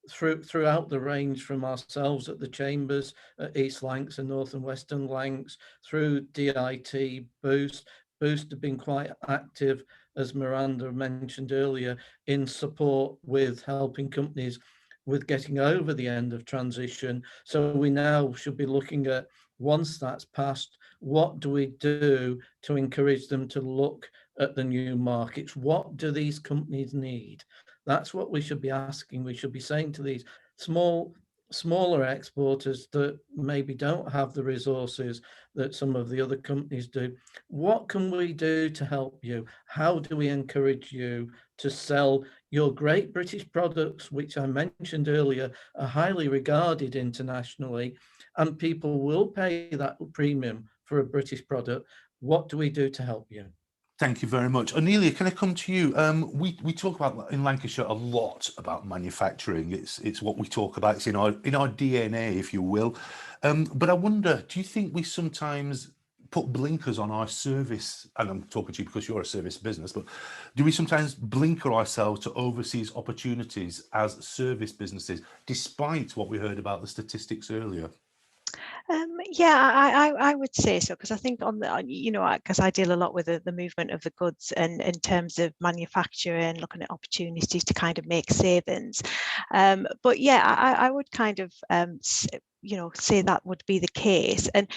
throughout the range, from ourselves at the Chambers, at East Lancs and North and Western Lancs, through DIT, Boost have been quite active, as Miranda mentioned earlier, in support with helping companies with getting over the end of transition. So we now should be looking at, once that's passed, what do we do to encourage them to look at the new markets? What do these companies need? That's what we should be asking. We should be saying to these smaller exporters that maybe don't have the resources that some of the other companies do, what can we do to help you? How do we encourage you to sell your great British products, which I mentioned earlier, are highly regarded internationally, and people will pay that premium for a British product? What do we do to help you? Thank you very much. Anelia, can I come to you? We talk about in Lancashire a lot about manufacturing. It's what we talk about. It's in our DNA, if you will. But I wonder, do you think we sometimes put blinkers on our service? And I'm talking to you because you're a service business, but do we sometimes blinker ourselves to overseas opportunities as service businesses, despite what we heard about the statistics earlier? Yeah, I would say so, because I think on the, you know, because I deal a lot with the movement of the goods, and in terms of manufacturing, looking at opportunities to kind of make savings. But yeah, I would kind of you know, say that would be the case. And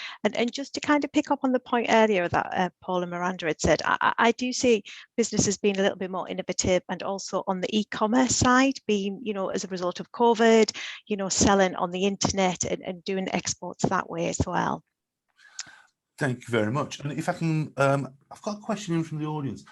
just to kind of pick up on the point earlier that Paul and Miranda had said, I do see businesses being a little bit more innovative, and also on the e-commerce side, being, you know, as a result of COVID, you know, selling on the internet and doing exports that way as well. Thank you very much. And if I can, I've got a question in from the audience.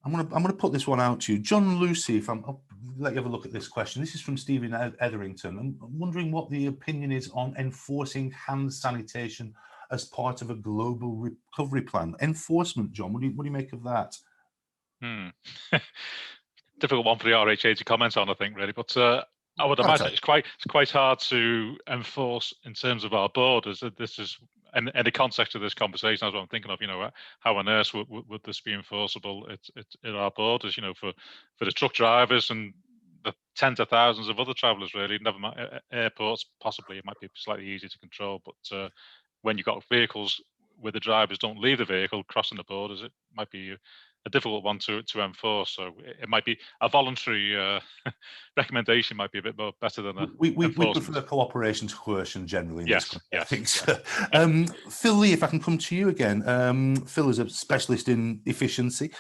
I'm gonna put this one out to you, John Lucy. I'll let you have a look at this question. This is from Stephen Etherington. I'm wondering what the opinion is on enforcing hand sanitation as part of a global recovery plan. Enforcement, John. What do you make of that? Difficult one for the RHA to comment on, I think, really. But I would imagine it's quite hard to enforce in terms of our borders. This is, in the context of this conversation, that's what I'm thinking of. You know, how on earth would this be enforceable at our borders? You know, for the truck drivers and the tens of thousands of other travellers, really. Never mind airports. Possibly it might be slightly easier to control, but when you've got vehicles where the drivers don't leave the vehicle crossing the borders, it might be a difficult one to enforce. So it might be a voluntary recommendation, might be a bit more better than a we prefer cooperation to coercion generally in this country, I think. Yes. Phil Lee, if I can come to you again. Phil is a specialist in efficiency.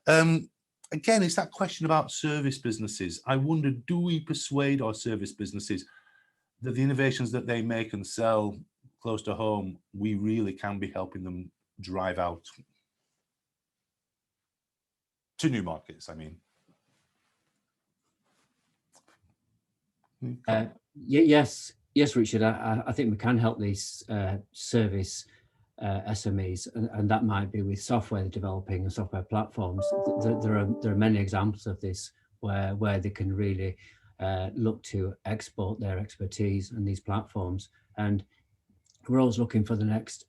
Again, it's that question about service businesses. I wonder, do we persuade our service businesses that the innovations that they make and sell close to home, we really can be helping them drive out to new markets, I mean? Yes, Richard, I think we can help these service SMEs, and that might be with software developing and software platforms. There are many examples of this where they can really look to export their expertise and these platforms. And we're always looking for the next,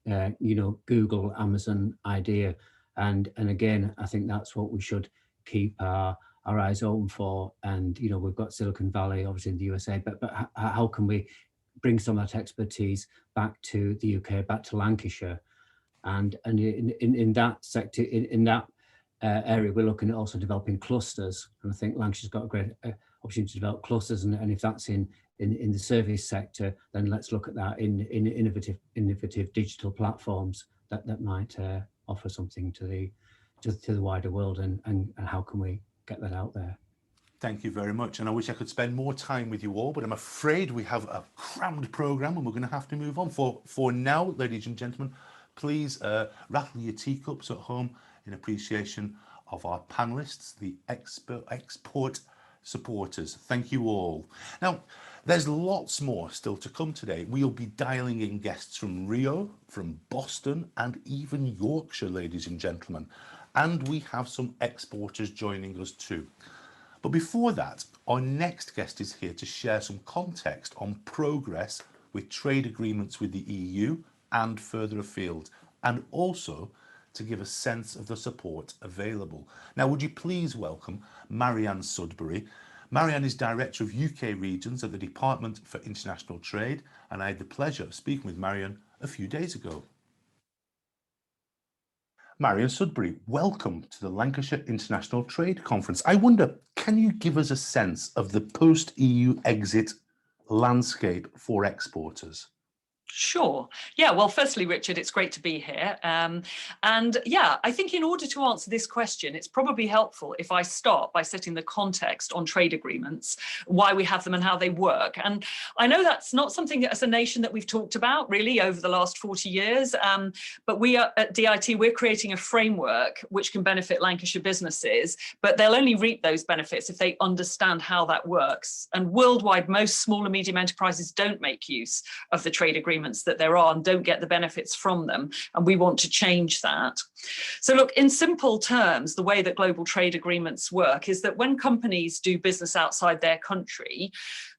Google, Amazon idea. And again, I think that's what we should keep our our eyes open for. And, you know, we've got Silicon Valley, obviously in the USA, but how can we bring some of that expertise back to the UK, back to Lancashire? And in that sector, in that area, we're looking at also developing clusters. And I think Lancashire's got a great opportunity to develop clusters. And if that's in the service sector, then let's look at that in innovative digital platforms that might offer something to the wider world. And how can we get that out there? Thank you very much. And I wish I could spend more time with you all, but I'm afraid we have a crammed programme and we're going to have to move on. For now, ladies and gentlemen, please rattle your teacups at home in appreciation of our panellists, the export supporters. Thank you all. Now, there's lots more still to come today. We'll be dialing in guests from Rio, from Boston, and even Yorkshire, ladies and gentlemen. And we have some exporters joining us too. But before that, our next guest is here to share some context on progress with trade agreements with the EU and further afield, and also to give a sense of the support available. Now, would you please welcome Marian Sudbury. Marian is Director of UK Regions at the Department for International Trade, and I had the pleasure of speaking with Marian a few days ago. Marian Sudbury, welcome to the Lancashire International Trade Conference. I wonder, can you give us a sense of the post-EU exit landscape for exporters? Sure. Yeah, well, firstly, Richard, it's great to be here. And yeah, I think in order to answer this question, it's probably helpful if I start by setting the context on trade agreements, why we have them and how they work. And I know that's not something as a nation that we've talked about really over the last 40 years, but we are at DIT, we're creating a framework which can benefit Lancashire businesses, but they'll only reap those benefits if they understand how that works. And worldwide, most small and medium enterprises don't make use of the trade agreements that there are and don't get the benefits from them. And we want to change that. So look, in simple terms, the way that global trade agreements work is that when companies do business outside their country,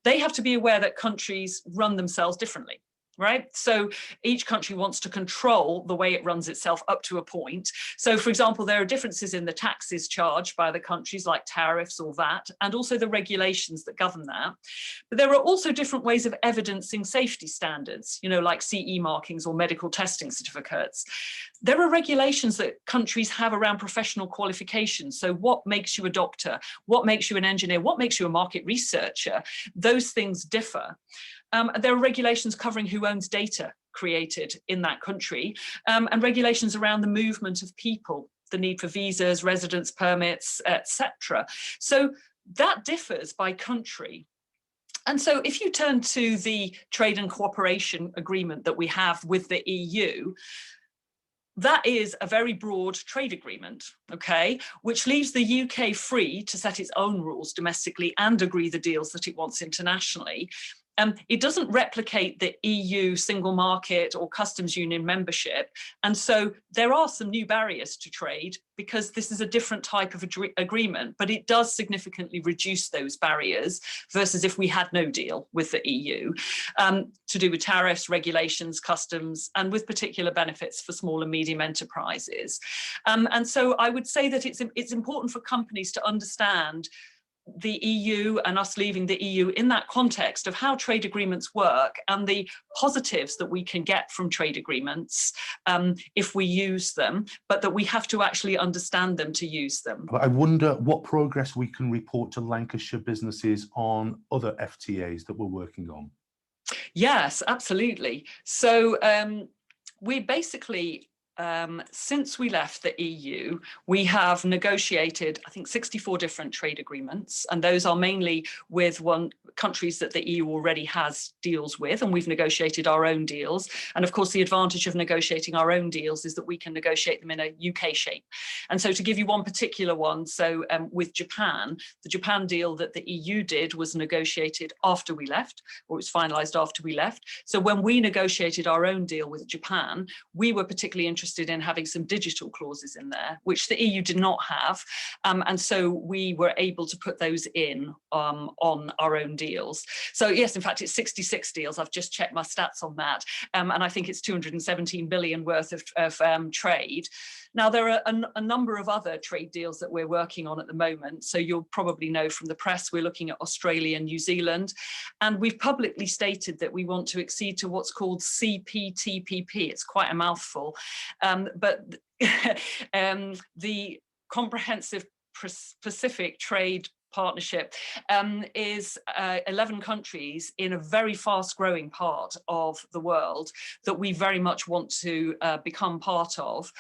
they have to be aware that countries run themselves differently. Right? So each country wants to control the way it runs itself up to a point. So, for example, there are differences in the taxes charged by the countries like tariffs or VAT, and also the regulations that govern that. But there are also different ways of evidencing safety standards, you know, like CE markings or medical testing certificates. There are regulations that countries have around professional qualifications. So what makes you a doctor? What makes you an engineer? What makes you a market researcher? Those things differ. There are regulations covering who owns data created in that country, and regulations around the movement of people, the need for visas, residence permits, etc. So that differs by country. And so if you turn to the trade and cooperation agreement that we have with the EU, that is a very broad trade agreement, okay, which leaves the UK free to set its own rules domestically and agree the deals that it wants internationally. It doesn't replicate the EU single market or customs union membership. And so there are some new barriers to trade because this is a different type of agreement, but it does significantly reduce those barriers versus if we had no deal with the EU, to do with tariffs, regulations, customs, and with particular benefits for small and medium enterprises. And so I would say that it's important for companies to understand the EU and us leaving the EU in that context of how trade agreements work and the positives that we can get from trade agreements if we use them, but that we have to actually understand them to use them. I wonder what progress we can report to Lancashire businesses on other FTAs that we're working on. Yes, absolutely. So we basically, since we left the EU, we have negotiated, I think, 64 different trade agreements, and those are mainly with countries that the EU already has deals with, and we've negotiated our own deals. And of course, the advantage of negotiating our own deals is that we can negotiate them in a UK shape. And so to give you one particular one, so with Japan, the Japan deal that the EU did was negotiated after we left, or it was finalized after we left. So when we negotiated our own deal with Japan, we were particularly interested interested in having some digital clauses in there, which the EU did not have. And so we were able to put those in on our own deals. So yes, in fact, it's 66 deals. I've just checked my stats on that. And I think it's 217 billion worth of trade. Now, there are a number of other trade deals that we're working on at the moment. So you'll probably know from the press, we're looking at Australia and New Zealand. And we've publicly stated that we want to accede to what's called CPTPP. It's quite a mouthful. But the Comprehensive Pacific Trade Partnership is 11 countries in a very fast growing part of the world that we very much want to become part of.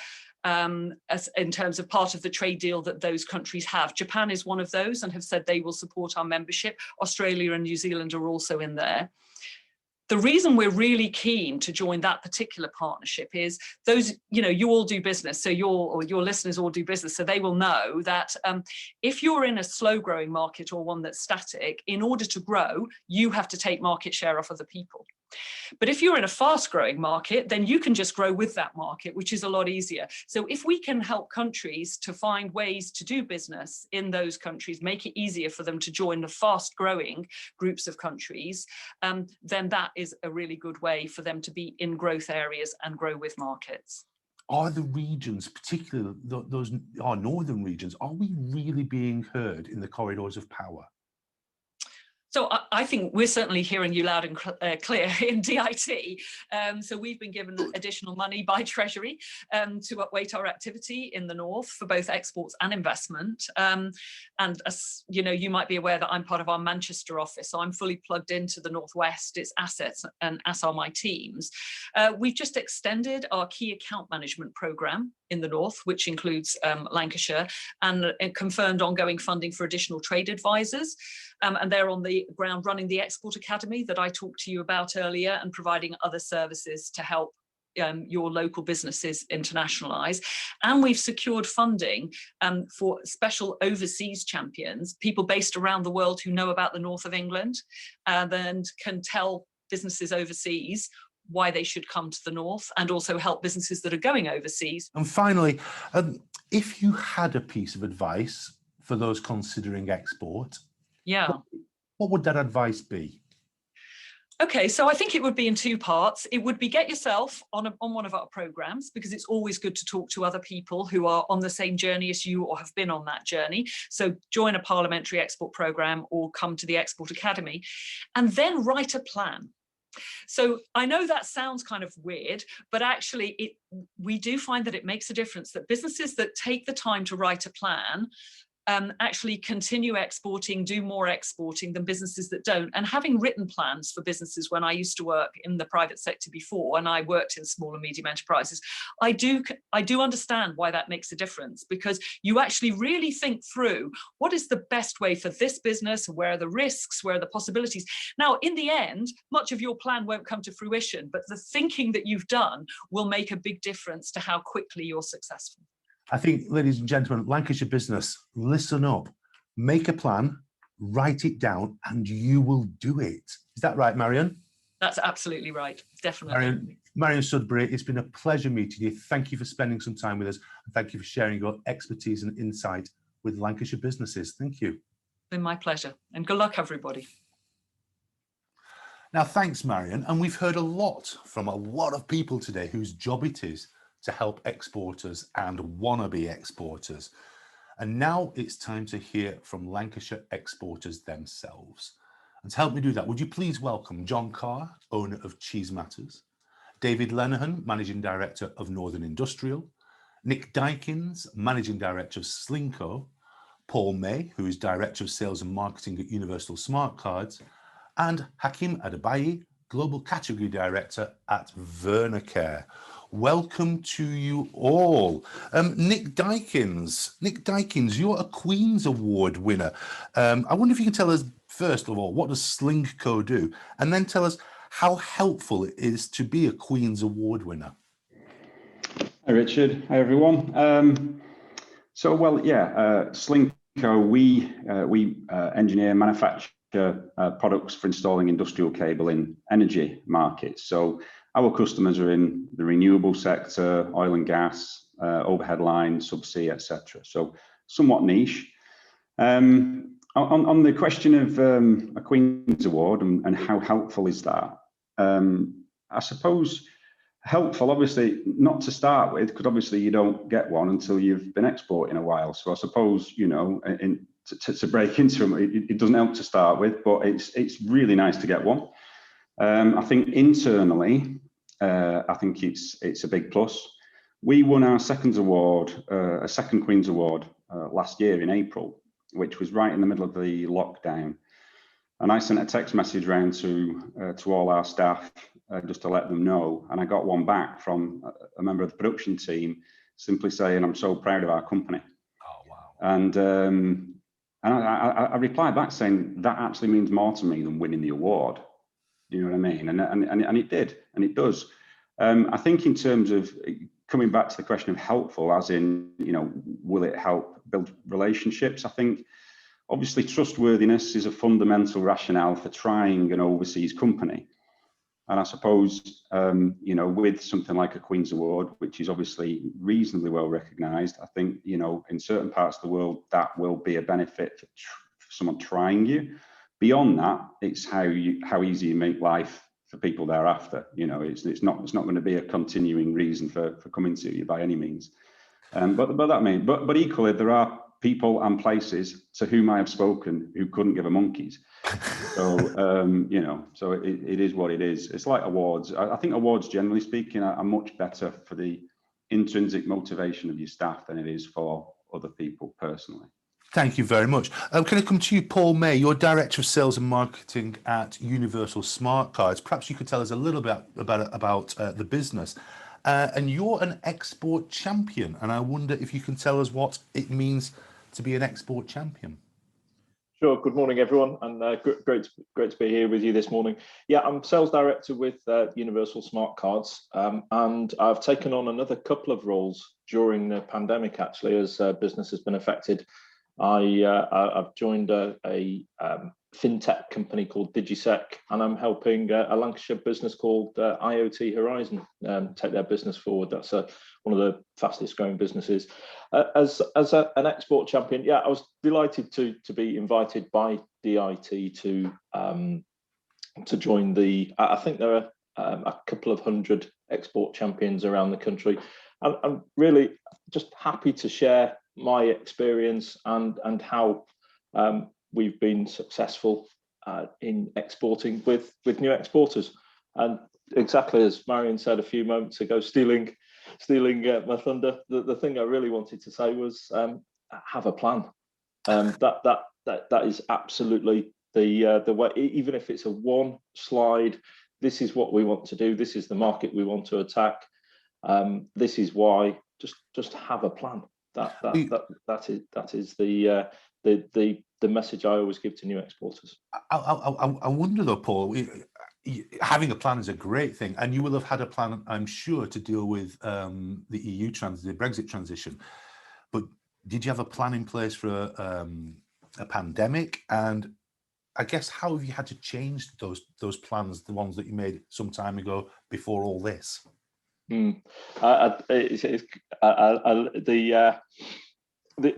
As in terms of part of the trade deal that those countries have. Japan is one of those and have said they will support our membership. Australia and New Zealand are also in there. The reason we're really keen to join that particular partnership is those, you all do business, so your listeners all do business, so they will know that if you're in a slow growing market or one that's static, in order to grow, you have to take market share off other people. But if you're in a fast growing market, then you can just grow with that market, which is a lot easier. So if we can help countries to find ways to do business in those countries, make it easier for them to join the fast growing groups of countries, then that is a really good way for them to be in growth areas and grow with markets. Are the regions, particularly those our northern regions, are we really being heard in the corridors of power? So I think we're certainly hearing you loud and clear in DIT. So we've been given additional money by Treasury to upweight our activity in the north for both exports and investment. And as you know, you might be aware that I'm part of our Manchester office, so I'm fully plugged into the northwest, its assets, and as are my teams. We've just extended our key account management programme in the north, which includes Lancashire, and confirmed ongoing funding for additional trade advisors. And they're on the ground running the Export Academy that I talked to you about earlier and providing other services to help your local businesses internationalise. And we've secured funding for special overseas champions, people based around the world who know about the north of England and can tell businesses overseas why they should come to the north, and also help businesses that are going overseas. And finally, if you had a piece of advice for those considering export, what would that advice be? Okay, so I think it would be in two parts. It would be get yourself on one of our programs, because it's always good to talk to other people who are on the same journey as you or have been on that journey. So join a parliamentary export program or come to the Export Academy, and then write a plan. So I know that sounds kind of weird, but actually we do find that it makes a difference, that businesses that take the time to write a plan actually continue exporting, do more exporting than businesses that don't. And having written plans for businesses, when I used to work in the private sector before, and I worked in small and medium enterprises, I do understand why that makes a difference, because you actually really think through what is the best way for this business, where are the risks, where are the possibilities. Now, in the end, much of your plan won't come to fruition, but the thinking that you've done will make a big difference to how quickly you're successful. I think, ladies and gentlemen, Lancashire Business, listen up, make a plan, write it down, and you will do it. Is that right, Marian? That's absolutely right, definitely. Marian Sudbury, it's been a pleasure meeting you. Thank you for spending some time with us, and thank you for sharing your expertise and insight with Lancashire businesses. Thank you. It's been my pleasure, and good luck, everybody. Now, thanks, Marian, and we've heard a lot from a lot of people today whose job it is to help exporters and wannabe exporters. And now it's time to hear from Lancashire exporters themselves. And to help me do that, would you please welcome John Carr, owner of Cheese Matters, David Lenihan, Managing Director of Northern Industrial, Nick Dykins, Managing Director of Slinko, Paul May, who is Director of Sales and Marketing at Universal Smart Cards, and Hakim Adebayi, Global Category Director at Vernacare. Welcome to you all. Nick Dykins, you're a Queen's Award winner. I wonder if you can tell us, first of all, what does Slinko do? And then tell us how helpful it is to be a Queen's Award winner. Hi, Richard. Hi, everyone. Slinko, we engineer, manufacture products for installing industrial cable in energy markets. So our customers are in the renewable sector, oil and gas, overhead lines, subsea, etc. So somewhat niche. On the question of a Queen's Award and how helpful is that, I suppose helpful, obviously, not to start with, because obviously you don't get one until you've been exporting a while. So I suppose, you know, to break into them, it doesn't help to start with, but it's really nice to get one. I think internally, I think it's a big plus. We won our second award, a second Queen's Award last year in April, which was right in the middle of the lockdown. And I sent a text message round to all our staff just to let them know. And I got one back from a member of the production team simply saying, "I'm so proud of our company." Oh, wow. And I replied back saying, "That actually means more to me than winning the award." Do you know what I mean? And it did, and it does. I think in terms of coming back to the question of helpful, as in, you know, will it help build relationships? I think obviously trustworthiness is a fundamental rationale for trying an overseas company. And I suppose, you know, with something like a Queen's Award, which is obviously reasonably well recognised, I think, you know, in certain parts of the world, that will be a benefit for someone trying you. Beyond that, it's how easy you make life for people thereafter. You know, it's not going to be a continuing reason for coming to you by any means. But equally, there are people and places to whom I have spoken who couldn't give a monkey's. So you know, so it is what it is. It's like awards. I think awards, generally speaking, are much better for the intrinsic motivation of your staff than it is for other people personally. Thank you very much. Can I come to you, Paul May? You're Director of Sales and Marketing at Universal Smart Cards. Perhaps you could tell us a little bit about the business. And you're an export champion, and I wonder if you can tell us what it means to be an export champion. Sure. Good morning, everyone, and great to be here with you this morning. Yeah, I'm Sales Director with Universal Smart Cards, and I've taken on another couple of roles during the pandemic, actually, as business has been affected. I've joined a fintech company called DigiSec, and I'm helping a Lancashire business called IoT Horizon take their business forward. That's one of the fastest growing businesses. As an export champion, yeah, I was delighted to be invited by DIT to join the. I think there are a couple of hundred export champions around the country. I'm really just happy to share my experience and how we've been successful in exporting with new exporters. And exactly as Marian said a few moments ago, stealing my thunder, the thing I really wanted to say was have a plan. That is absolutely the way. Even if it's a one slide, this is what we want to do. This is the market we want to attack. This is why. Just have a plan. That is the message I always give to new exporters. I wonder though, Paul, having a plan is a great thing, and you will have had a plan, I'm sure, to deal with the the Brexit transition. But did you have a plan in place for a pandemic? And I guess how have you had to change those plans, the ones that you made some time ago before all this? The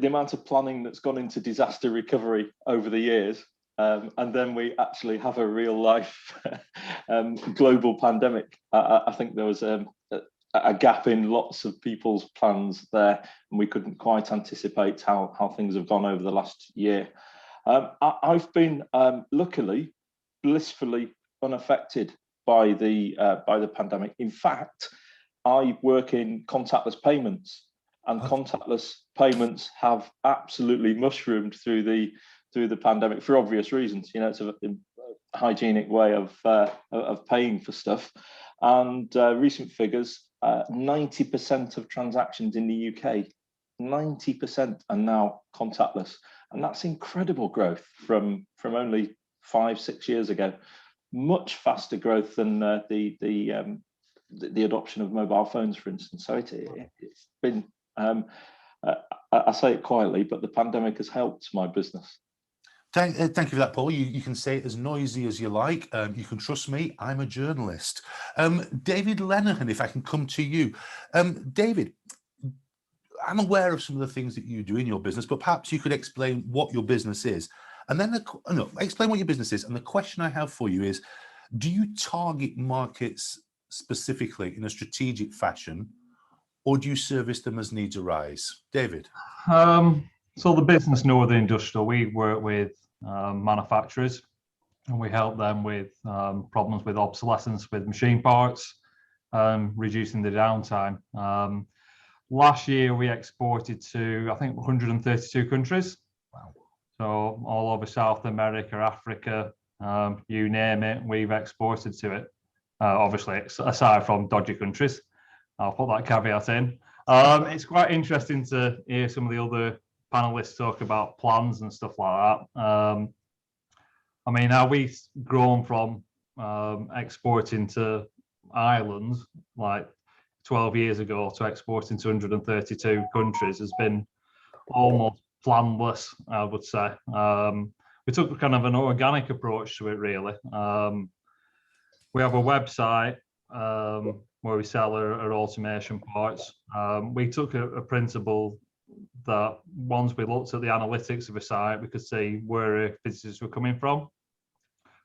amount of planning that's gone into disaster recovery over the years, and then we actually have a real life global pandemic. I think there was a gap in lots of people's plans there, and we couldn't quite anticipate how things have gone over the last year. I've been luckily, blissfully unaffected by the pandemic. In fact, I work in contactless payments, and contactless payments have absolutely mushroomed through the pandemic for obvious reasons. You know, it's a hygienic way of paying for stuff. And recent figures, 90% of transactions in the UK, 90% are now contactless, and that's incredible growth from only 5-6 years ago. Much faster growth than the adoption of mobile phones, for instance. So it's been, I say it quietly, but the pandemic has helped my business. Thank you for that, Paul. You can say it as noisy as you like. You can trust me, I'm a journalist. David Lenihan, if I can come to you. David, I'm aware of some of the things that you do in your business, but perhaps you could explain what your business is. And then, explain what your business is. And the question I have for you is, do you target markets specifically in a strategic fashion, or do you service them as needs arise? David? So the business Northern Industrial, we work with manufacturers, and we help them with problems with obsolescence with machine parts, reducing the downtime. Last year we exported to, I think, 132 countries. Wow. So all over South America, Africa, you name it, we've exported to it. Obviously, aside from dodgy countries, I'll put that caveat in. It's quite interesting to hear some of the other panelists talk about plans and stuff like that. I mean, how we've grown from exporting to Ireland like 12 years ago to exporting to 132 countries has been almost planless, I would say. We took kind of an organic approach to it, really. We have a website where we sell our automation parts. We took a principle that once we looked at the analytics of a site, we could see where our visitors were coming from.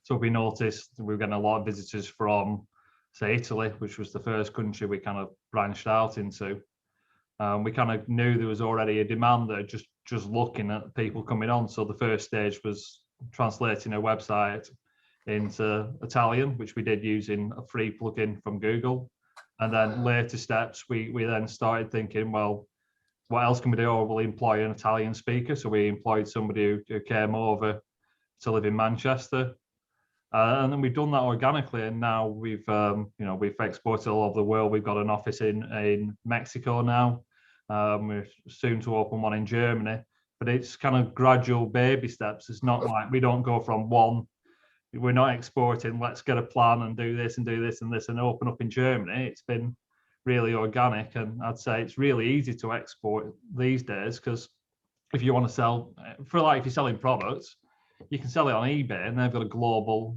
So we noticed we were getting a lot of visitors from, say, Italy, which was the first country we kind of branched out into. We kind of knew there was already a demand there, just looking at people coming on. So the first stage was translating our website into Italian, which we did using a free plugin from Google. And then later steps, we then started thinking, well, what else can we do? Or we'll employ an Italian speaker. So we employed somebody who came over to live in Manchester. And then we've done that organically, and now we've exported all over the world. We've got an office in Mexico now. We're soon to open one in Germany, but it's kind of gradual baby steps. It's not like we don't go from one. We're not exporting. Let's get a plan and do this and do this and this and open up in Germany. It's been really organic, and I'd say it's really easy to export these days, because if you want to sell, if you're selling products, you can sell it on eBay, and they've got a global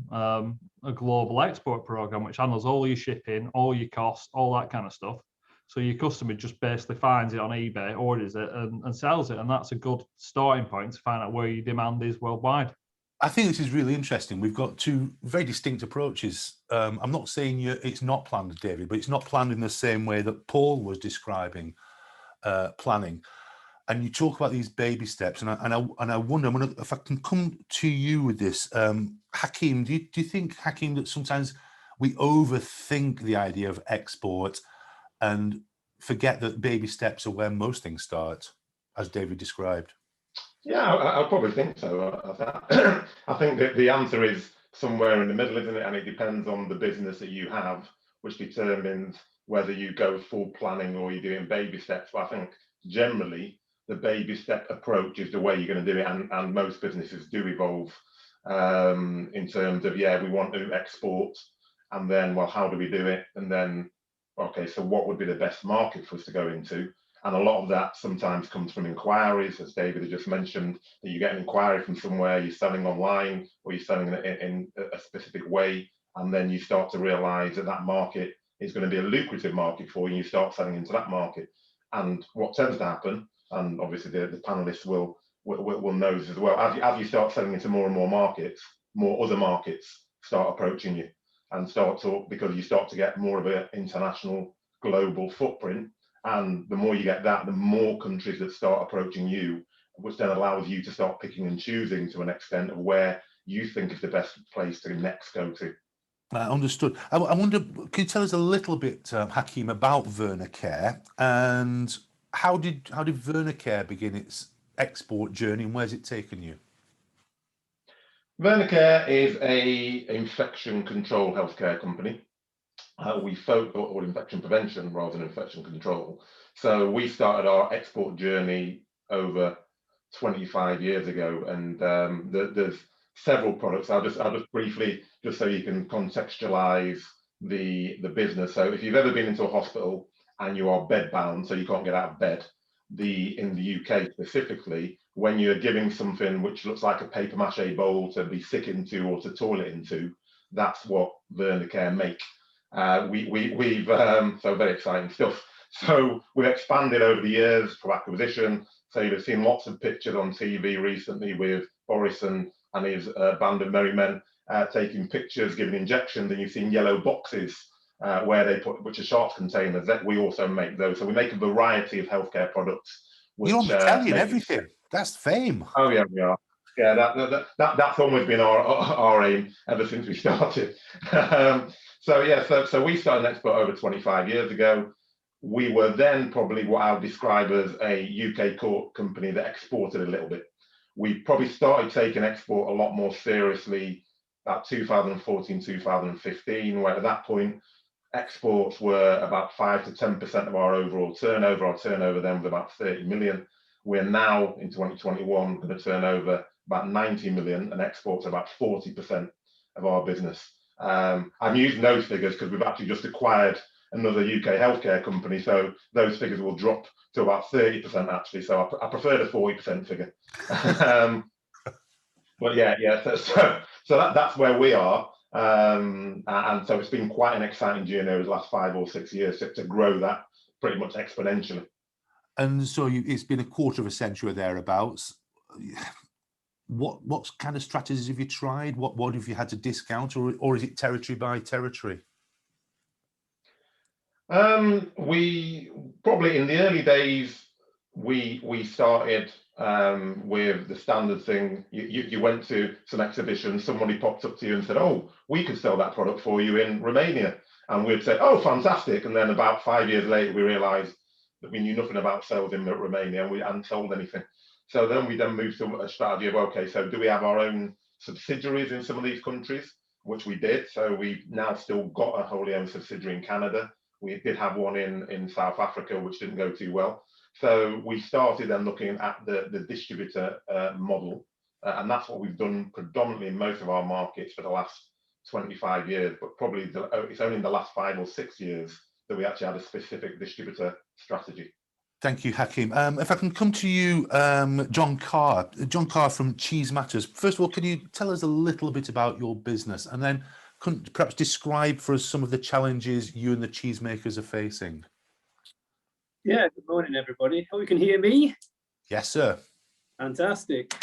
export program which handles all your shipping, all your costs, all that kind of stuff. So your customer just basically finds it on eBay, orders it, and sells it, and that's a good starting point to find out where your demand is worldwide. I think this is really interesting. We've got two very distinct approaches. I'm not saying it's not planned, David, but it's not planned in the same way that Paul was describing planning. And you talk about these baby steps, and I wonder, if I can come to you with this, Hakeem, do you think, Hakeem, that sometimes we overthink the idea of export and forget that baby steps are where most things start, as David described? Yeah, I probably think so. I think that the answer is somewhere in the middle, isn't it? And it depends on the business that you have, which determines whether you go full planning or you're doing baby steps. But I think generally the baby step approach is the way you're going to do it, and most businesses do evolve in terms of, yeah, we want to export, and then, well, how do we do it? And then, okay, so what would be the best market for us to go into? And a lot of that sometimes comes from inquiries, as David had just mentioned, that you get an inquiry from somewhere, you're selling online, or you're selling in a specific way, and then you start to realize that that market is going to be a lucrative market for you, and you start selling into that market. And what tends to happen, and obviously the panelists will know this as well, as you start selling into more and more markets, more other markets start approaching you, and because you start to get more of an international global footprint. And the more you get that, the more countries that start approaching you, which then allows you to start picking and choosing to an extent of where you think is the best place to next go to. Understood. I wonder, can you tell us a little bit, Hakeem, about Vernacare, and how did Vernacare begin its export journey, and where's it taken you? Vernacare is a infection control healthcare company. We focus on infection prevention rather than infection control. So we started our export journey over 25 years ago, and there's several products. I'll just briefly, just so you can contextualize the business. So if you've ever been into a hospital and you are bedbound, so you can't get out of bed, in the UK specifically, when you're giving something which looks like a paper mache bowl to be sick into or to toilet into, that's what Vernicare make. We've so very exciting stuff. So we've expanded over the years for acquisition. So you've seen lots of pictures on TV recently with Boris and his band of merry men taking pictures, giving injections, and you've seen yellow boxes where they put, which are sharps containers. That we also make those. So we make a variety of healthcare products. Which, you're on the telly and everything. That's fame. Oh yeah, we are. Yeah, that's always been our aim ever since we started. So we started Export over 25 years ago. We were then probably what I would describe as a UK core company that exported a little bit. We probably started taking export a lot more seriously about 2014, 2015, where at that point, exports were about 5 to 10% of our overall turnover. Our turnover then was about 30 million. We're now in 2021 going to turn over about 90 million, and exports are about 40% of our business. I'm using those figures because we've actually just acquired another UK healthcare company, so those figures will drop to about 30% actually. So I prefer the 40% figure. But so that's where we are, and so it's been quite an exciting journey over the last 5 or 6 years to grow that pretty much exponentially. And so it's been a quarter of a century or thereabouts. What kind of strategies have you tried? What have you had to discount, or is it territory by territory? We probably in the early days we started with the standard thing. You went to some exhibition, somebody popped up to you and said, "Oh, we could sell that product for you in Romania," and we'd say, "Oh, fantastic!" And then about 5 years later, we realised that we knew nothing about sales in Romania and we hadn't sold anything. So then we moved to a strategy of, okay, so do we have our own subsidiaries in some of these countries, which we did. So we've now still got a wholly owned subsidiary in Canada. We did have one in South Africa, which didn't go too well. So we started then looking at the distributor model, and that's what we've done predominantly in most of our markets for the last 25 years, but probably it's only in the last 5 or 6 years that we actually had a specific distributor strategy. Thank you, Hakim. If I can come to you, John Carr. John Carr from Cheese Matters. First of all, can you tell us a little bit about your business, and then perhaps describe for us some of the challenges you and the cheesemakers are facing? Yeah, good morning, everybody. Hope you can hear me. Yes, sir. Fantastic.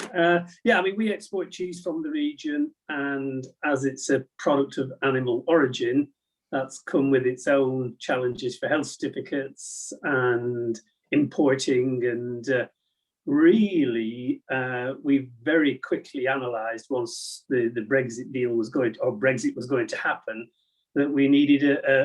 Yeah, I mean, we export cheese from the region, and as it's a product of animal origin, that's come with its own challenges for health certificates and importing, and really we very quickly analysed once the Brexit deal was going to, or Brexit was going to happen, that we needed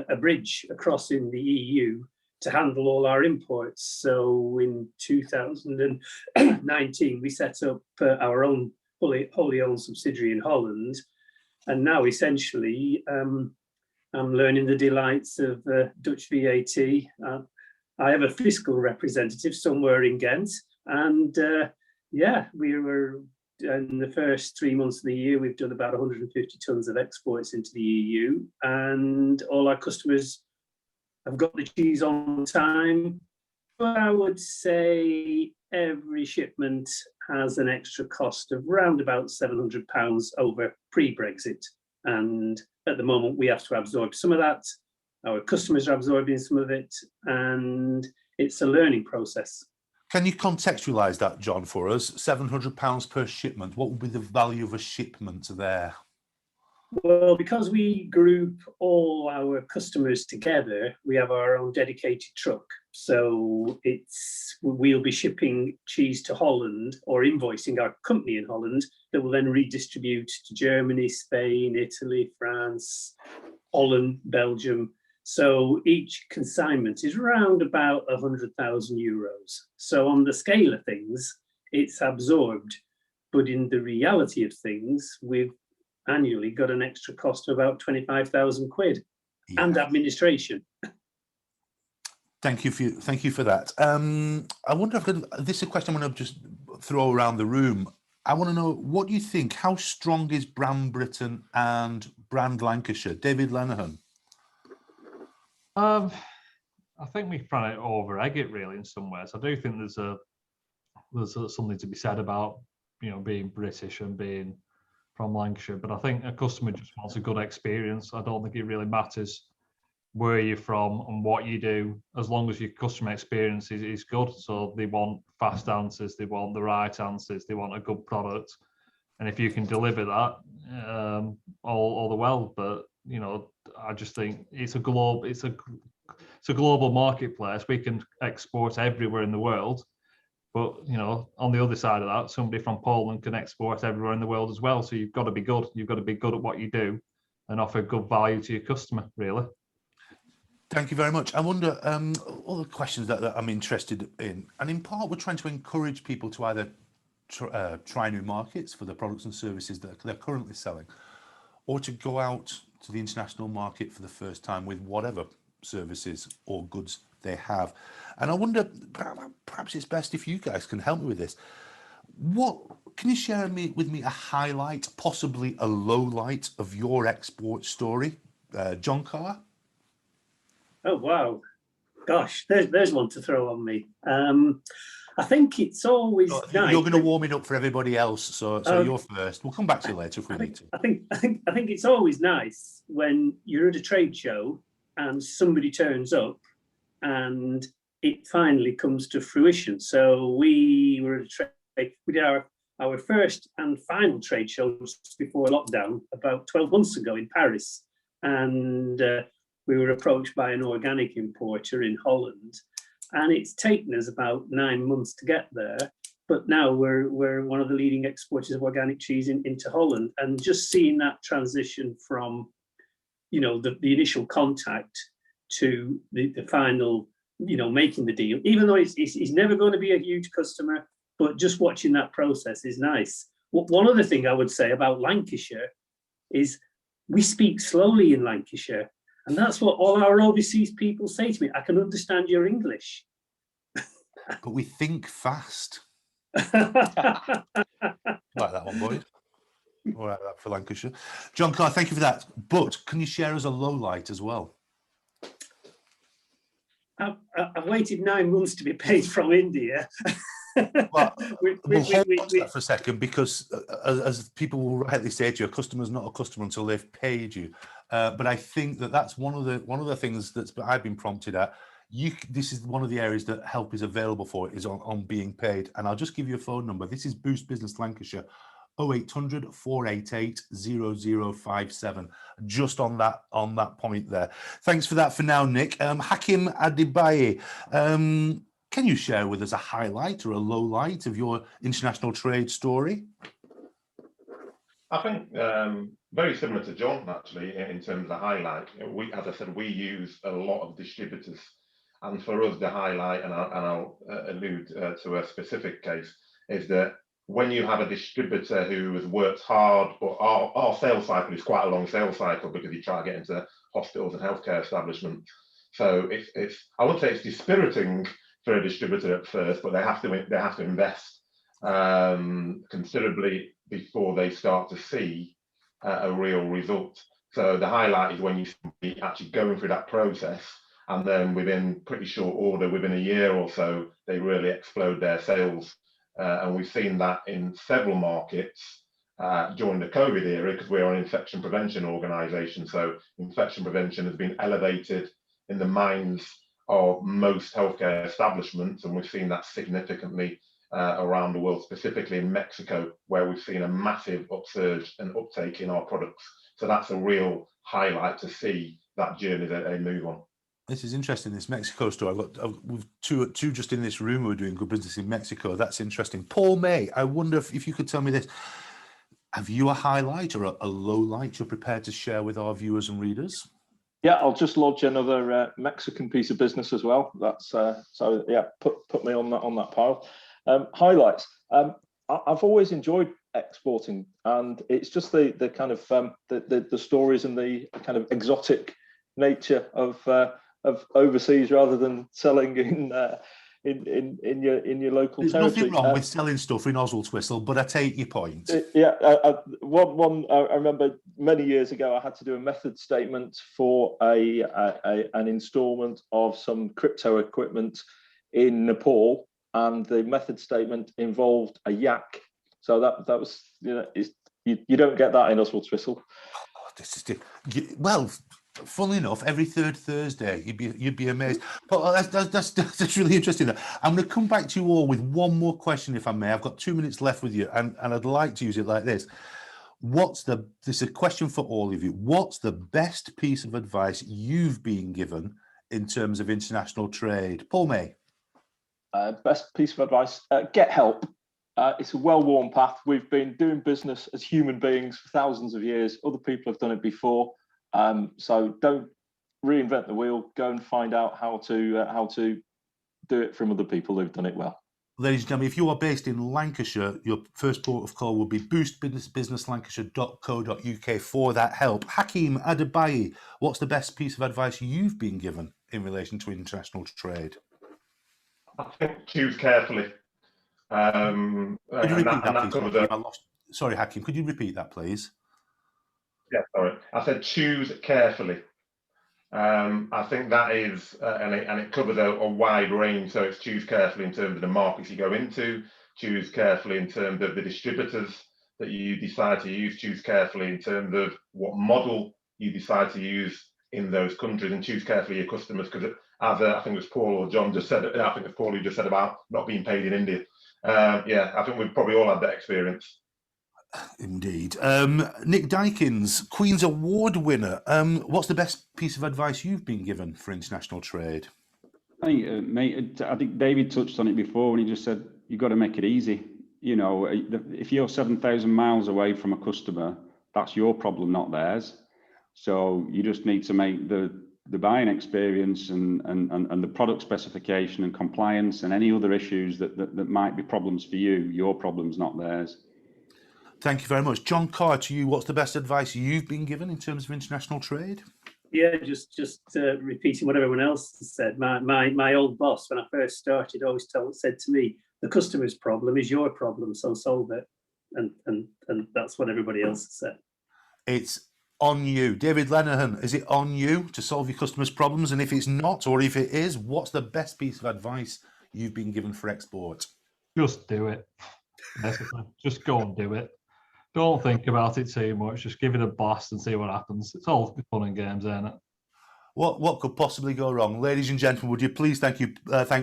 a bridge across in the EU to handle all our imports. So in 2019 we set up our own wholly owned subsidiary in Holland, and now essentially I'm learning the delights of Dutch VAT. I have a fiscal representative somewhere in Ghent, and yeah, we were in the first 3 months of the year, we've done about 150 tons of exports into the EU, and all our customers have got the cheese on time. But I would say every shipment has an extra cost of around about £700 over pre-Brexit, and at the moment we have to absorb some of that. Our customers are absorbing some of it, and it's a learning process. Can you contextualise that, John, for us? £700 per shipment. What would be the value of a shipment there? Well, because we group all our customers together, we have our own dedicated truck. So we'll be shipping cheese to Holland, or invoicing our company in Holland, that will then redistribute to Germany, Spain, Italy, France, Holland, Belgium. So each consignment is around about €100,000. So on the scale of things, it's absorbed. But in the reality of things, we've annually got an extra cost of about 25,000 quid, yeah, and administration. Thank you for that. I wonder if this is a question I'm going to just throw around the room. I want to know, what do you think? How strong is brand Britain and brand Lancashire? David Lenihan. I think we've trying to over egg it really in some ways. I do think there's a there's something to be said about, you know, being British and being from Lancashire. But I think a customer just wants a good experience. I don't think it really matters where you're from and what you do, as long as your customer experience is good. So they want fast answers, they want the right answers, they want a good product, and if you can deliver that, all the well. But you know, I just think it's a global marketplace. We can export everywhere in the world, but you know, on the other side of that, somebody from Poland can export everywhere in the world as well. So you've got to be good. You've got to be good at what you do and offer good value to your customer, really. Thank you very much. I wonder, all the questions that I'm interested in, and in part we're trying to encourage people to either try new markets for the products and services that they're currently selling, or to go out to the international market for the first time with whatever services or goods they have. And I wonder, perhaps it's best if you guys can help me with this. What can you share with me a highlight, possibly a low light of your export story? John Carr? Oh, wow. Gosh, there's one to throw on me. I think it's always nice. You're going to warm it up for everybody else, so you're first. We'll come back to you later if we need to. I think it's always nice when you're at a trade show and somebody turns up and it finally comes to fruition. So we were at a trade. We did our first and final trade show just before lockdown about 12 months ago in Paris, and we were approached by an organic importer in Holland, and it's taken us about 9 months to get there. But now we're one of the leading exporters of organic cheese into Holland, and just seeing that transition from, you know, the initial contact to the final, you know, making the deal, even though he's never going to be a huge customer, but just watching that process is nice. One other thing I would say about Lancashire is we speak slowly in Lancashire. And that's what all our overseas people say to me. I can understand your English. But we think fast. Like that one, boys. All right, that for Lancashire. John Carr, thank you for that. But can you share us a low light as well? I've waited 9 months to be paid from India. Well, we'll hold on to that for a second, because as people will rightly say to you, a customer's not a customer until they've paid you. But I think that's one of the things that I've been prompted at. This is one of the areas that help is available for, is on being paid. And I'll just give you a phone number. This is Boost Business Lancashire, 0800 488 0057. Just on that point there. Thanks for that for now, Nick. Hakim Adibaye, can you share with us a highlight or a low light of your international trade story? I think very similar to John, actually, in terms of the highlight. As I said, we use a lot of distributors. And for us, the highlight, and I'll allude to a specific case, is that when you have a distributor who has worked hard, but our sales cycle is quite a long sales cycle, because you try to get into hospitals and healthcare establishments. So it's I wouldn't say it's dispiriting for a distributor at first, but they have to invest considerably before they start to see a real result. So the highlight is when you see actually going through that process, and then within pretty short order, within a year or so, they really explode their sales. And we've seen that in several markets during the COVID era, because we're an infection prevention organisation. So infection prevention has been elevated in the minds of most healthcare establishments, and we've seen that significantly around the world, specifically in Mexico, where we've seen a massive upsurge and uptake in our products. So that's a real highlight to see that journey that they move on. This is interesting, this Mexico story. We've two just in this room who are doing good business in Mexico. That's interesting. Paul May, I wonder if you could tell me this. Have you a highlight or a low light you're prepared to share with our viewers and readers? Yeah, I'll just lodge another Mexican piece of business as well. That's so yeah, put me on that pile. Highlights. I've always enjoyed exporting, and it's just the kind of the stories and the kind of exotic nature of overseas, rather than selling in your local There's territory. Nothing wrong with selling stuff in Oswaldtwistle, but I take your point. Yeah, I remember many years ago I had to do a method statement for an instalment of some crypto equipment in Nepal, and the method statement involved a yak. So that was, you don't get that in Oswald Twistle. Well, funnily enough, every third Thursday, you'd be amazed. But that's really interesting. I'm going to come back to you all with one more question, if I may. I've got 2 minutes left with you, and I'd like to use it like this. This is a question for all of you. What's the best piece of advice you've been given in terms of international trade? Paul May. Best piece of advice, get help. It's a well-worn path. We've been doing business as human beings for thousands of years. Other people have done it before. So don't reinvent the wheel. Go and find out how to do it from other people who've done it well. Ladies and gentlemen, if you are based in Lancashire, your first port of call will be boostbusinesslancashire.co.uk for that help. Hakeem Adebayi, what's the best piece of advice you've been given in relation to international trade? I think choose carefully. Could you repeat that, please? Sorry, Hakeem, could you repeat that, please? Yeah, sorry. I said choose carefully. I think that is, and it covers a wide range. So it's choose carefully in terms of the markets you go into, choose carefully in terms of the distributors that you decide to use, choose carefully in terms of what model you decide to use in those countries, and choose carefully your customers, because as I think it was Paul or John just said, I think it was Paul who just said about not being paid in India. Yeah, I think we've probably all had that experience. Indeed. Nick Dykins, Queen's Award winner. What's the best piece of advice you've been given for international trade? I think, mate, I think David touched on it before when he just said, you've got to make it easy. You know, if you're 7,000 miles away from a customer, that's your problem, not theirs. So you just need to make the buying experience and the product specification and compliance and any other issues that might be problems for you, your problems, not theirs. Thank you very much. John Carr, to you, what's the best advice you've been given in terms of international trade? Yeah, just repeating what everyone else has said. My old boss, when I first started, always said to me, the customer's problem is your problem, so solve it. And that's what everybody else has said. It's on you. David Lenihan, is it on you to solve your customers' problems? And if it's not, or if it is, what's the best piece of advice you've been given for export? Just do it. Basically, just go and do it. Don't think about it too much. Just give it a blast and see what happens. It's all fun and games, isn't it? What could possibly go wrong? Ladies and gentlemen, would you please thank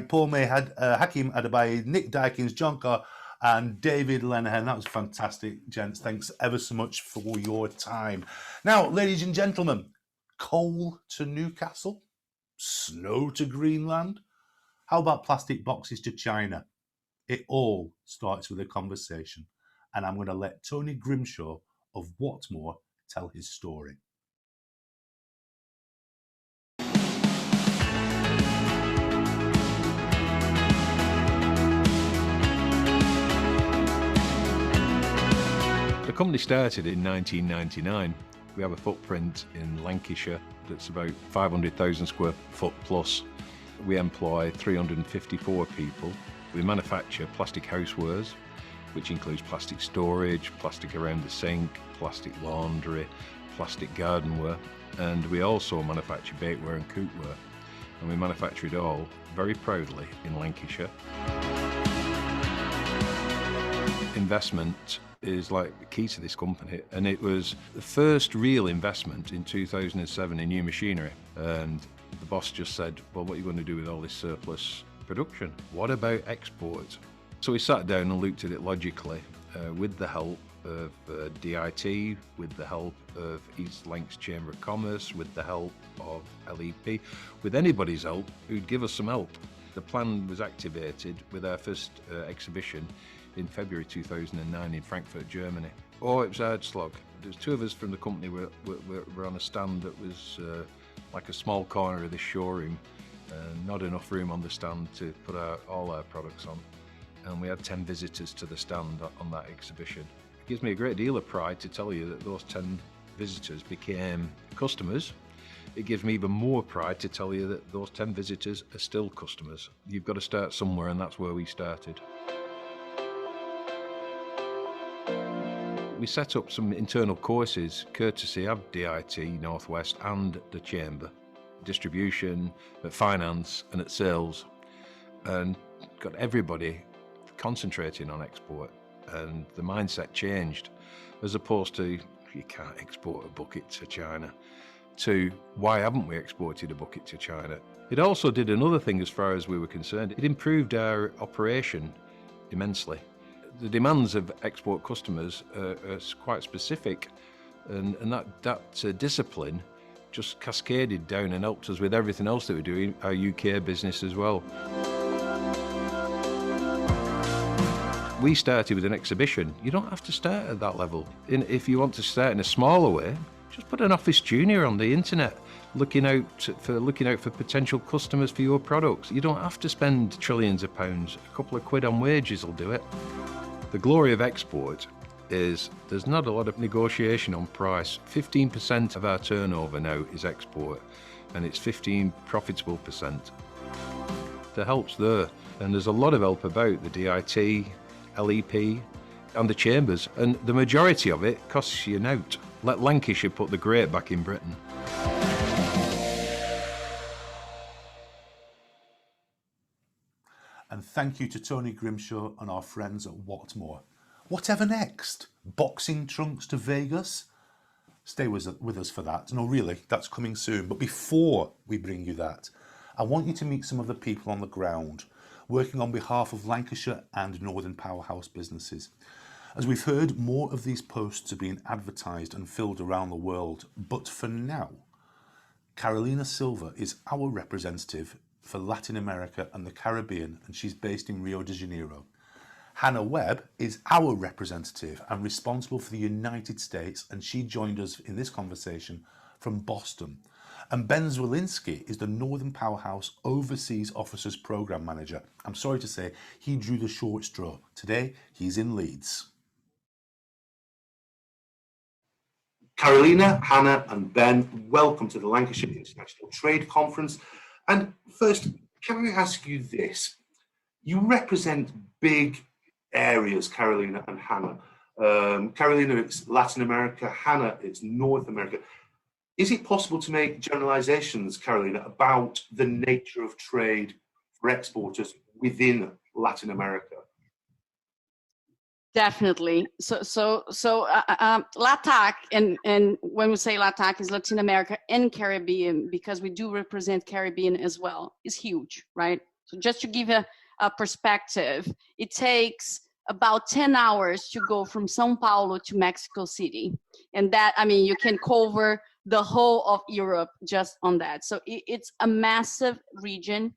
Paul May, Hakeem Adebayi, Nick Dykins, John Carr, and David Lenihan. That was fantastic, gents. Thanks ever so much for your time. Now, ladies and gentlemen, coal to Newcastle, snow to Greenland. How about plastic boxes to China? It all starts with a conversation. And I'm going to let Tony Grimshaw of Whatmore tell his story. The company started in 1999. We have a footprint in Lancashire that's about 500,000 square foot plus. We employ 354 people. We manufacture plastic housewares, which includes plastic storage, plastic around the sink, plastic laundry, plastic gardenware, and we also manufacture bakeware and cookware. And we manufacture it all very proudly in Lancashire. Investment is like the key to this company, and it was the first real investment in 2007 in new machinery. And the boss just said, well, what are you going to do with all this surplus production? What about export? So we sat down and looked at it logically with the help of DIT, with the help of East Lancs Chamber of Commerce, with the help of LEP, with anybody's help who'd give us some help. The plan was activated with our first exhibition in February 2009 in Frankfurt, Germany. Oh, it was a hard slog. There was two of us from the company were on a stand that was like a small corner of the showroom, not enough room on the stand to put all our products on. And we had 10 visitors to the stand on that exhibition. It gives me a great deal of pride to tell you that those 10 visitors became customers. It gives me even more pride to tell you that those 10 visitors are still customers. You've got to start somewhere, and that's where we started. We set up some internal courses courtesy of DIT, Northwest and the Chamber. Distribution, at finance and at sales. And got everybody concentrating on export, and the mindset changed, as opposed to you can't export a bucket to China, to why haven't we exported a bucket to China? It also did another thing as far as we were concerned. It improved our operation immensely. The demands of export customers are quite specific, and that discipline just cascaded down and helped us with everything else that we're doing, our UK business as well. We started with an exhibition. You don't have to start at that level. If you want to start in a smaller way, just put an office junior on the internet, looking out for potential customers for your products. You don't have to spend trillions of pounds. A couple of quid on wages will do it. The glory of export is there's not a lot of negotiation on price. 15% of our turnover now is export, and it's 15 profitable percent. The help's there, and there's a lot of help about the DIT, LEP and the chambers, and the majority of it costs you nought. Let Lancashire put the great back in Britain. And thank you to Tony Grimshaw and our friends at Whatmore. Whatever next? Boxing trunks to Vegas? Stay with us for that. No, really, that's coming soon. But before we bring you that, I want you to meet some of the people on the ground working on behalf of Lancashire and Northern Powerhouse businesses. As we've heard, more of these posts are being advertised and filled around the world. But for now, Carolina Silva is our representative for Latin America and the Caribbean, and she's based in Rio de Janeiro. Hannah Webb is our representative and responsible for the United States, and she joined us in this conversation from Boston. And Ben Zwolinski is the Northern Powerhouse Overseas Officers Programme Manager. I'm sorry to say, he drew the short straw. Today, he's in Leeds. Carolina, Hannah and Ben, welcome to the Lancashire International Trade Conference. And first, can I ask you this? You represent big areas, Carolina and Hannah. Carolina, it's Latin America. Hannah, it's North America. Is it possible to make generalizations, Carolina, about the nature of trade for exporters within Latin America? Definitely. So LATAC, and when we say LATAC is Latin America and Caribbean, because we do represent Caribbean as well, is huge, right? So just to give a perspective, it takes about 10 hours to go from Sao Paulo to Mexico City. And that, I mean, you can cover the whole of Europe just on that. So it's a massive region.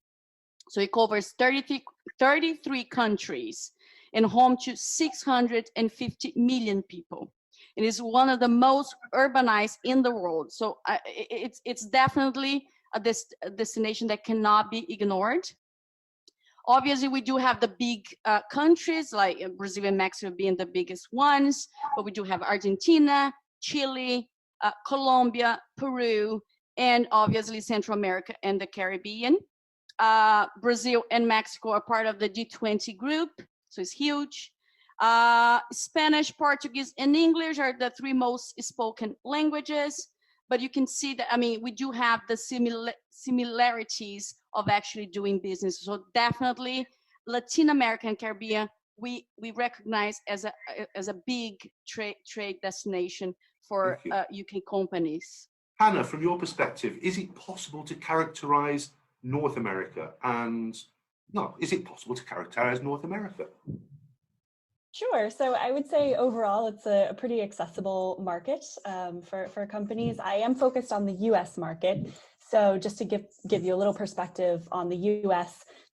So it covers 33 countries and home to 650 million people. It is one of the most urbanized in the world. So it's definitely a destination that cannot be ignored. Obviously, we do have the big countries like Brazil and Mexico being the biggest ones, but we do have Argentina, Chile, Colombia, Peru, and obviously Central America and the Caribbean. Brazil and Mexico are part of the G20 group, so it's huge. Spanish, Portuguese, and English are the three most spoken languages, but you can see that, I mean, we do have the similarities of actually doing business. So definitely Latin America and Caribbean, we recognize as a big trade destination for UK companies. Hannah, from your perspective, is it possible to characterize North America? And no, is it possible to characterize North America? Sure. So I would say overall, it's a pretty accessible market for companies. I am focused on the US market. So just to give you a little perspective on the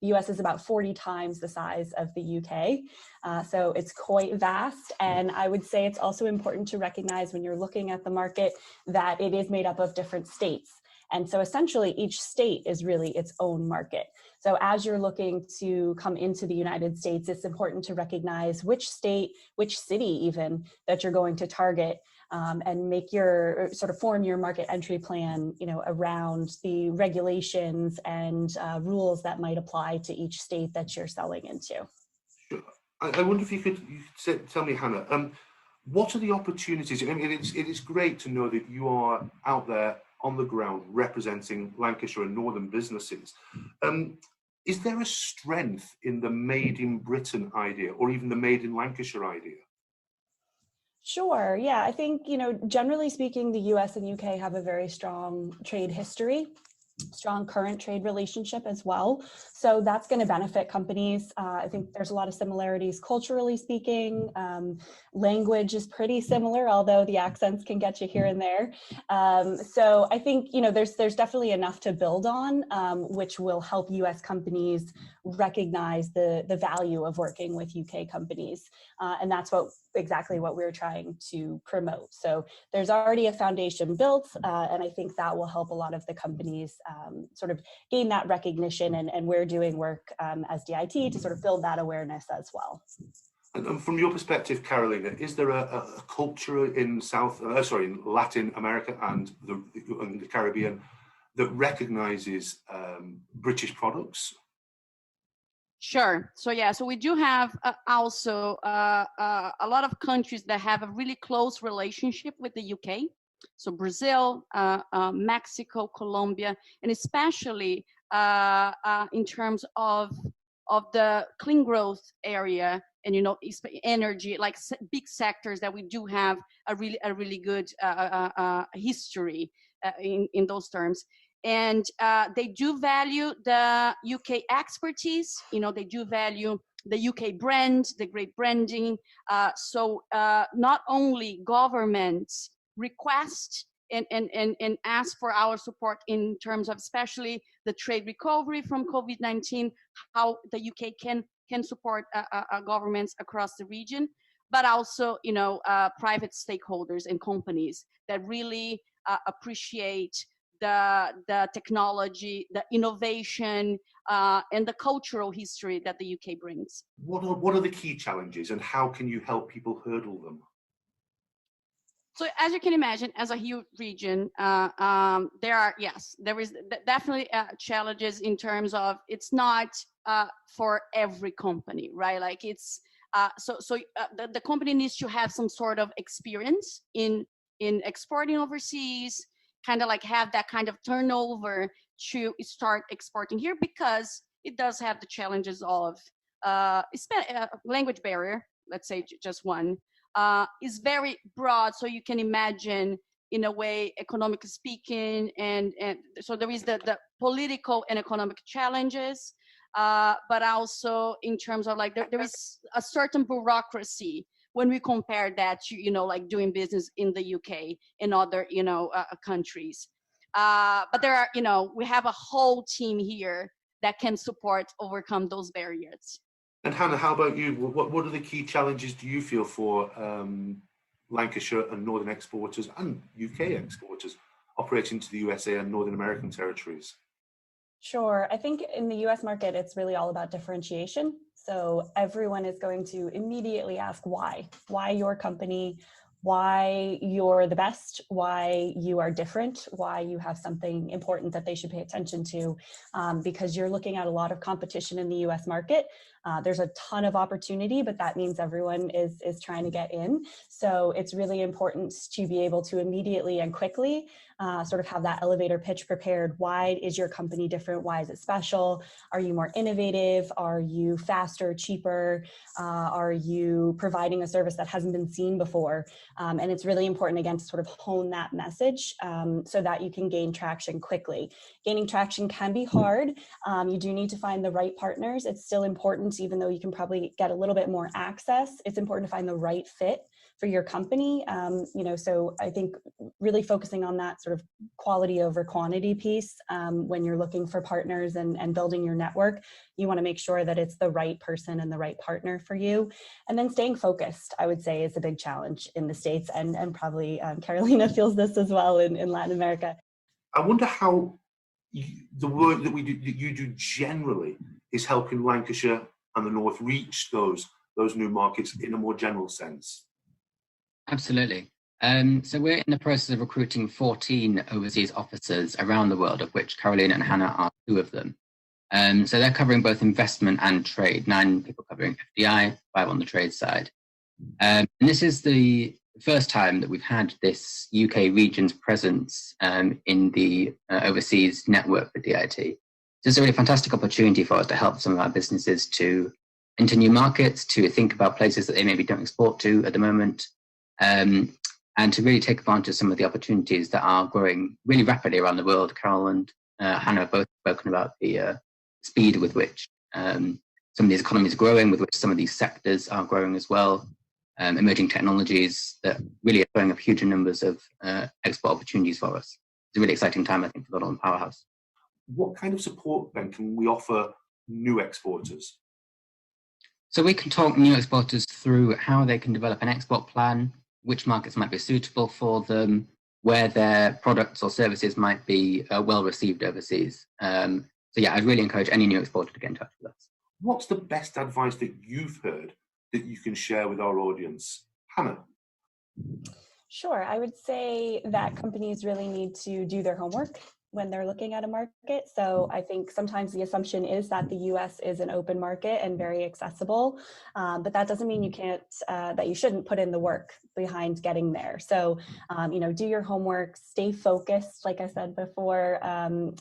US is about 40 times the size of the UK. So it's quite vast. And I would say it's also important to recognize when you're looking at the market that it is made up of different states. And so essentially each state is really its own market. So as you're looking to come into the United States, it's important to recognize which state, which city even, that you're going to target and make your form your market entry plan, around the regulations and rules that might apply to each state that you're selling into. Sure. I wonder if you could tell me, Hannah, what are the opportunities? I mean, it is great to know that you are out there on the ground representing Lancashire and Northern businesses. Is there a strength in the made in Britain idea, or even the made in Lancashire idea? Sure. Yeah, I think, generally speaking, the US and UK have a very strong trade history, strong current trade relationship as well. So that's going to benefit companies. I think there's a lot of similarities culturally speaking. Language is pretty similar, although the accents can get you here and there. So I think, there's definitely enough to build on, which will help US companies recognize the value of working with UK companies. And that's exactly what we're trying to promote. So there's already a foundation built, and I think that will help a lot of the companies sort of gain that recognition, and we're doing work as DIT to sort of build that awareness as well. And from your perspective, Carolina, is there a culture in Latin America and the Caribbean that recognizes British products? Sure. So we do have also a lot of countries that have a really close relationship with the UK. So Brazil, Mexico, Colombia, and especially in terms of the clean growth area and energy, like big sectors that we do have a really good history in those terms. And they do value the UK expertise. They do value the UK brand, the great branding. So not only governments request and ask for our support in terms of especially the trade recovery from COVID-19, how the UK can support governments across the region, but also private stakeholders and companies that really appreciate the technology, the innovation, and the cultural history that the UK brings. What are the key challenges, and how can you help people hurdle them? So as you can imagine, as a huge region, there is definitely challenges in terms of it's not for every company, right? Like it's the company needs to have some sort of experience in exporting overseas, kind of like have that kind of turnover to start exporting here, because it does have the challenges of language barrier, let's say just one, is very broad. So you can imagine, in a way, economically speaking, and so there is the political and economic challenges, but also in terms of like there is a certain bureaucracy when we compare that to, like doing business in the UK and other, countries. But there are, we have a whole team here that can overcome those barriers. And Hannah, how about you? What are the key challenges do you feel for Lancashire and Northern exporters and UK exporters operating to the USA and Northern American territories? Sure. I think in the US market, it's really all about differentiation. So everyone is going to immediately ask why your company, why you're the best, why you are different, why you have something important that they should pay attention to, because you're looking at a lot of competition in the US market. There's a ton of opportunity, but that means everyone is trying to get in. So it's really important to be able to immediately and quickly sort of have that elevator pitch prepared. Why is your company different? Why is it special? Are you more innovative? Are you faster, cheaper? Are you providing a service that hasn't been seen before? And it's really important, again, to sort of hone that message so that you can gain traction quickly. Gaining traction can be hard. You do need to find the right partners. It's still important, even though you can probably get a little bit more access. It's important to find the right fit for your company. So I think really focusing on that sort of quality over quantity piece when you're looking for partners and building your network, you want to make sure that it's the right person and the right partner for you. And then staying focused, I would say, is a big challenge in the States, and probably Carolina feels this as well in Latin America. I wonder how the work that you do generally is helping Lancashire and the North reach those new markets in a more general sense. Absolutely. So we're in the process of recruiting 14 overseas officers around the world, of which Carolina and Hannah are 2 of them. So they're covering both investment and trade, 9 people covering FDI, 5 on the trade side. And this is the first time that we've had this UK region's presence in the overseas network for DIT. So it's a really fantastic opportunity for us to help some of our businesses to enter new markets, to think about places that they maybe don't export to at the moment, and to really take advantage of some of the opportunities that are growing really rapidly around the world. Carol and Hannah have both spoken about the speed with which some of these economies are growing, with which some of these sectors are growing as well. Emerging technologies that really are throwing up huge numbers of export opportunities for us. It's a really exciting time, I think, for Gillen Powerhouse. What kind of support then can we offer new exporters? So we can talk new exporters through how they can develop an export plan, which markets might be suitable for them, where their products or services might be well received overseas. So yeah, I'd really encourage any new exporter to get in touch with us. What's the best advice that you've heard that you can share with our audience? Hannah? Sure, I would say that companies really need to do their homework when they're looking at a market. So I think sometimes the assumption is that the US is an open market and very accessible, but that doesn't mean you can't, that you shouldn't put in the work behind getting there. So, you know, do your homework, stay focused, like I said before,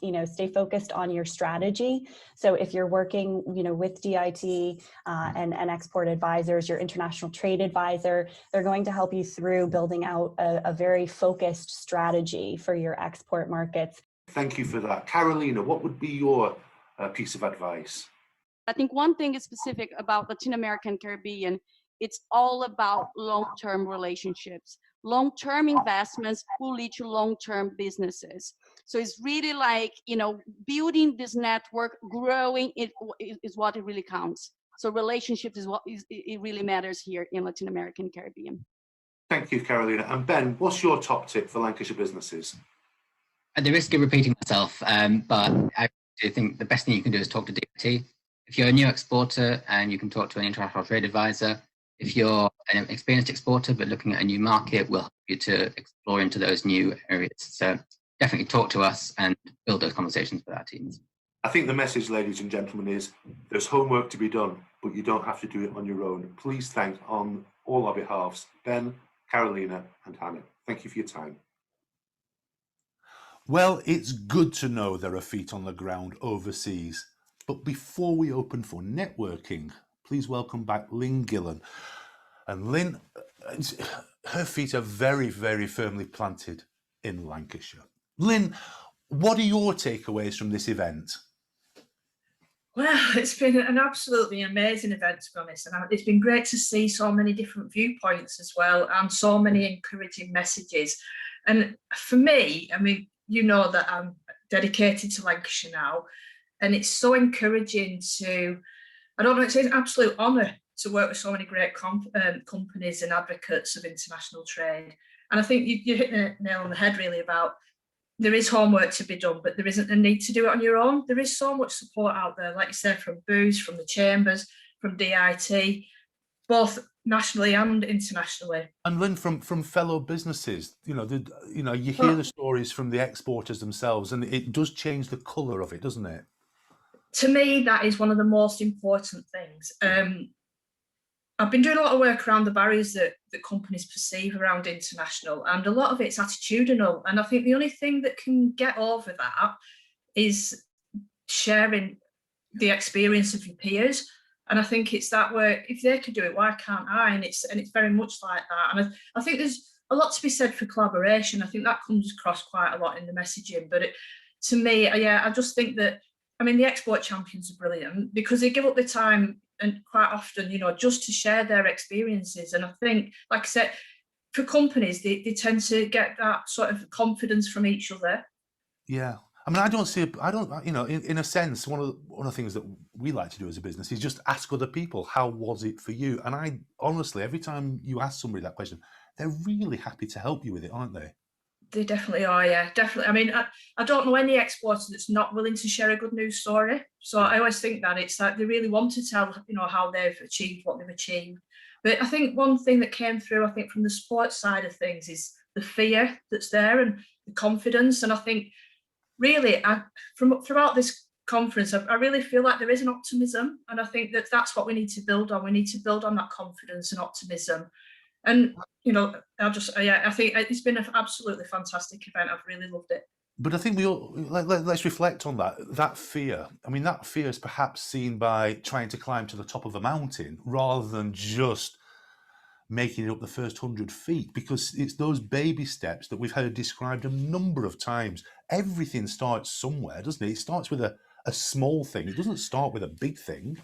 you know, stay focused on your strategy. So if you're working, you know, with DIT and export advisors, your international trade advisor, they're going to help you through building out a very focused strategy for your export markets. Thank you for that. Carolina, what would be your piece of advice? I think one thing is specific about Latin America and Caribbean, it's all about long-term relationships. Long-term investments will lead to long-term businesses. So it's really like, you know, building this network, growing it is what it really counts. So relationships is what it really matters here in Latin America and Caribbean. Thank you, Carolina. And Ben, what's your top tip for Lancashire businesses? At the risk of repeating myself, but I do think the best thing you can do is talk to DIT. If you're a new exporter, and you can talk to an international trade advisor. If you're an experienced exporter but looking at a new market, we'll help you to explore into those new areas. So definitely talk to us and build those conversations with our teams. I think the message, ladies and gentlemen, is there's homework to be done, but you don't have to do it on your own. Please thank on all our behalves Ben, Carolina and Hannah. Thank you for your time. Well, it's good to know there are feet on the ground overseas. But before we open for networking, please welcome back Lynne Gillen. And Lynne, her feet are very, very firmly planted in Lancashire. Lynne, what are your takeaways from this event? Well, it's been an absolutely amazing event, to be honest. And it's been great to see so many different viewpoints as well, and so many encouraging messages. And for me, I mean, you know that I'm dedicated to Lancashire now, and it's so encouraging to, I don't know, it's an absolute honour to work with so many great companies and advocates of international trade. And I think you hit the nail on the head really about there is homework to be done, but there isn't a need to do it on your own. There is so much support out there, like you said, from Boost, from the Chambers, from DIT, both nationally and internationally. And Lynne, from fellow businesses, you hear the stories from the exporters themselves, and it does change the colour of it, doesn't it? To me, that is one of the most important things. I've been doing a lot of work around the barriers that companies perceive around international, and a lot of it's attitudinal. And I think the only thing that can get over that is sharing the experience of your peers. And I think it's that way, if they could do it, why can't I? And it's very much like that. And I think there's a lot to be said for collaboration. I think that comes across quite a lot in the messaging. But to me, I just think that, I mean, the export champions are brilliant because they give up their time and quite often, just to share their experiences. And I think, like I said, for companies, they tend to get that sort of confidence from each other. Yeah. I mean, in a sense, one of the things that we like to do as a business is just ask other people, how was it for you? And I honestly, every time you ask somebody that question, they're really happy to help you with it, aren't they? They definitely are, yeah, definitely. I mean, I don't know any exporter that's not willing to share a good news story. So I always think that it's like they really want to tell, how they've achieved what they've achieved. But I think one thing that came through, I think, from the sports side of things is the fear that's there and the confidence. And I think really, throughout this conference, I really feel like there is an optimism. And I think that's what we need to build on. We need to build on that confidence and optimism. And, I think it's been an absolutely fantastic event. I've really loved it. But I think we all, let's reflect on that fear. I mean, that fear is perhaps seen by trying to climb to the top of a mountain rather than just making it up the first 100 feet, because it's those baby steps that we've heard described a number of times. Everything starts somewhere, doesn't it? It starts with a small thing. It doesn't start with a big thing.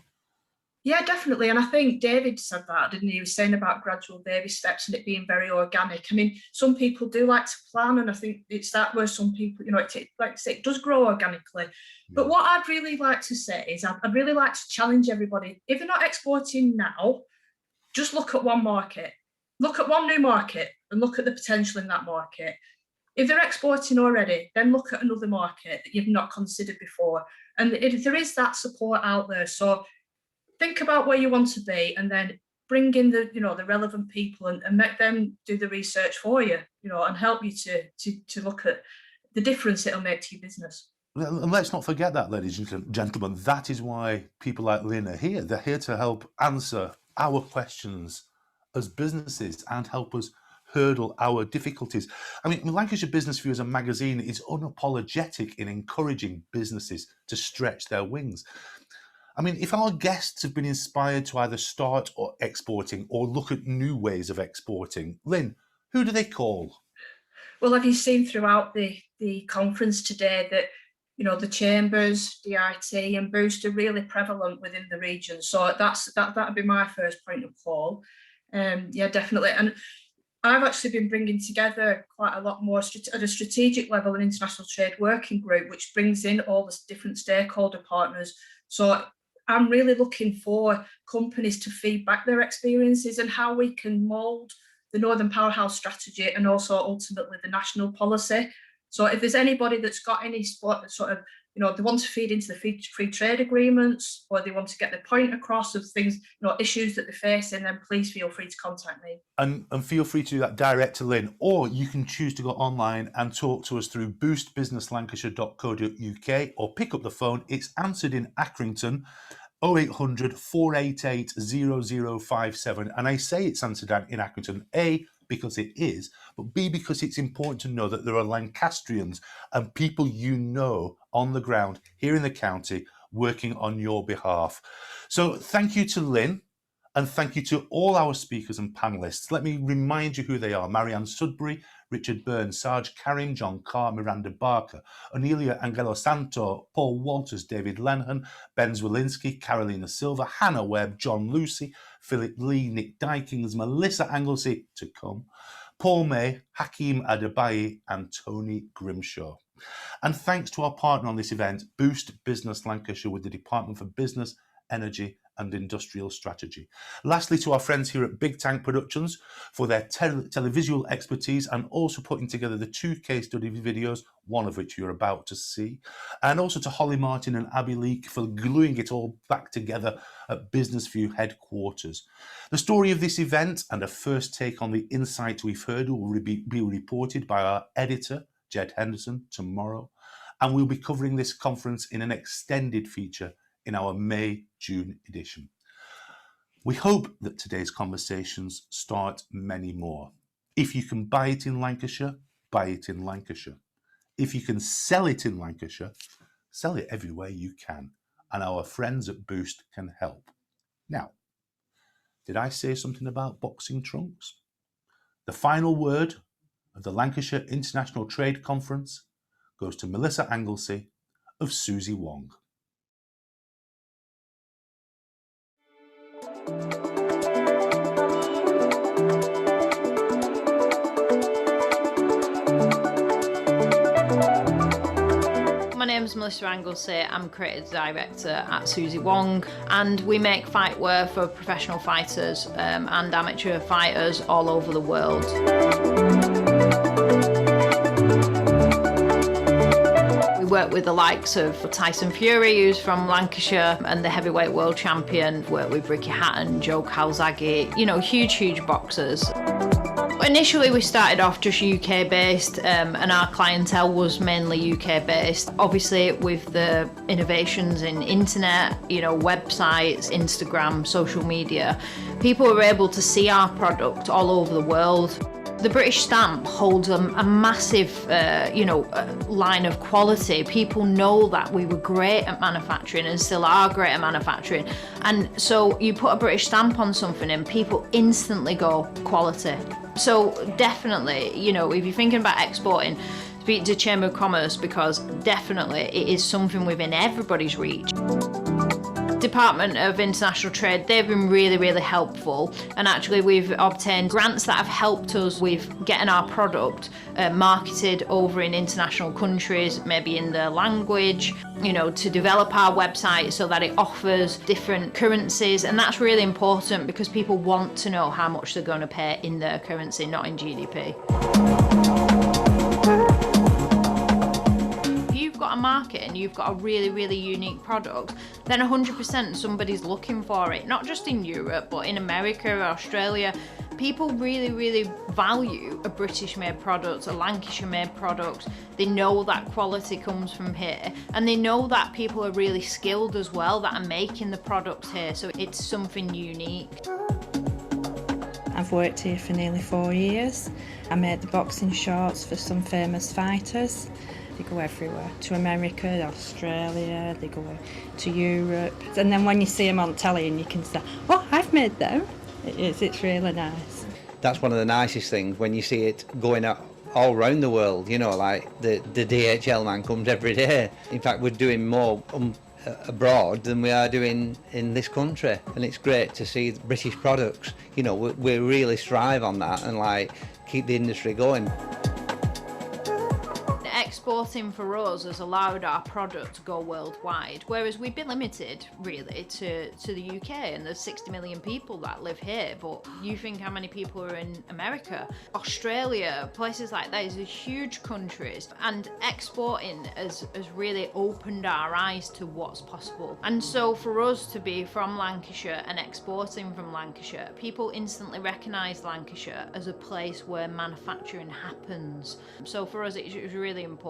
Yeah, definitely. And I think David said that, didn't he? He was saying about gradual baby steps and it being very organic. I mean, some people do like to plan, and I think it's that where some people, you know, like I say, it does grow organically. But what I'd really like to say is I'd really like to challenge everybody. If you're not exporting now, just look at one market. Look at one new market and look at the potential in that market. If they're exporting already, then look at another market that you've not considered before. And if there is that support out there, so think about where you want to be, and then bring in the, you know, the relevant people and make them do the research for you, you know, and help you to look at the difference it'll make to your business. And let's not forget that, ladies and gentlemen, that is why people like Lynne are here. They're here to help answer our questions as businesses and help us hurdle our difficulties. I mean, Lancashire Business View as a magazine is unapologetic in encouraging businesses to stretch their wings. I mean, if our guests have been inspired to either start or exporting or look at new ways of exporting, Lynne, who do they call? Well, have you seen throughout the conference today that, you know, the chambers, DIT and Boost are really prevalent within the region. So that'd be my first point of call. Yeah, definitely. And I've actually been bringing together quite a lot more at a strategic level an international trade working group, which brings in all the different stakeholder partners. So I'm really looking for companies to feed back their experiences and how we can mould the Northern Powerhouse strategy and also ultimately the national policy. So if there's anybody that's got any sort of, you know, they want to feed into the free trade agreements, or they want to get their point across of things, you know, issues that they're facing, then please feel free to contact me. And feel free to do that direct to Lynne, or you can choose to go online and talk to us through boostbusinesslancashire.co.uk or pick up the phone. It's answered in Accrington, 0800 488 0057. And I say it's answered in Accrington, A, because it is, but B, because it's important to know that there are Lancastrians and people you know on the ground here in the county working on your behalf. So thank you to Lynne, and thank you to all our speakers and panellists. Let me remind you who they are: Marian Sudbury, Richard Byrne, Sarge Karim, John Carr, Miranda Barker, Onelia Angelo Santo, Paul Walters, David Lenhan, Ben Zwolinski, Carolina Silva, Hannah Webb, John Lucy, Philip Lee, Nick Dykings, Melissa Anglesea to come, Paul May, Hakeem Adebayi, and Tony Grimshaw. And thanks to our partner on this event, Boost Business Lancashire, with the Department for Business, Energy and Industrial Strategy. Lastly, to our friends here at Big Tank Productions for their televisual expertise and also putting together the 2 case study videos, one of which you're about to see. And also to Holly Martin and Abby Leake for gluing it all back together at Business View headquarters. The story of this event and a first take on the insight we've heard will be reported by our editor, Jed Henderson, tomorrow. And we'll be covering this conference in an extended feature in our May-June edition. We hope that today's conversations start many more. If you can buy it in Lancashire, buy it in Lancashire. If you can sell it in Lancashire, sell it everywhere you can. And our friends at Boost can help. Now, did I say something about boxing trunks? The final word of the Lancashire International Trade Conference goes to Melissa Anglesea of Suzi Wong. My name's Melissa Anglesea. I'm Creative Director at Suzi Wong, and we make fightwear for professional fighters and amateur fighters all over the world. We work with the likes of Tyson Fury, who's from Lancashire, and the heavyweight world champion. Work with Ricky Hatton, Joe Calzaghe, you know, huge boxers. Initially, we started off just UK based, and our clientele was mainly UK based. Obviously, with the innovations in internet, you know, websites, Instagram, social media, people were able to see our product all over the world. The British stamp holds a massive, line of quality. People know that we were great at manufacturing and still are great at manufacturing. And so you put a British stamp on something and people instantly go quality. So definitely, if you're thinking about exporting, speak to Chamber of Commerce, because definitely it is something within everybody's reach. Department of International Trade, they've been really, really helpful, and actually we've obtained grants that have helped us with getting our product marketed over in international countries, maybe in their language, to develop our website so that it offers different currencies, and that's really important because people want to know how much they're going to pay in their currency, not in GDP. Got a market and you've got a really, really unique product, then 100% somebody's looking for it, not just in Europe but in America or Australia. People really, really value a British made product, a Lancashire made product. They know that quality comes from here, and they know that people are really skilled as well that are making the products here, so it's something unique. I've worked here for nearly 4 years. I made the boxing shorts for some famous fighters. They go everywhere, to America, Australia, they go to Europe. And then when you see them on telly and you can say, oh, I've made them. It's really nice. That's one of the nicest things when you see it going out all around the world, like the DHL man comes every day. In fact, we're doing more abroad than we are doing in this country. And it's great to see British products. We really strive on that and keep the industry going. Exporting for us has allowed our product to go worldwide, whereas we've been limited really to the UK, and there's 60 million people that live here, but you think how many people are in America, Australia, places like that. These are huge countries, and exporting has really opened our eyes to what's possible. And so for us to be from Lancashire and exporting from Lancashire, people instantly recognise Lancashire as a place where manufacturing happens. So for us it's really important.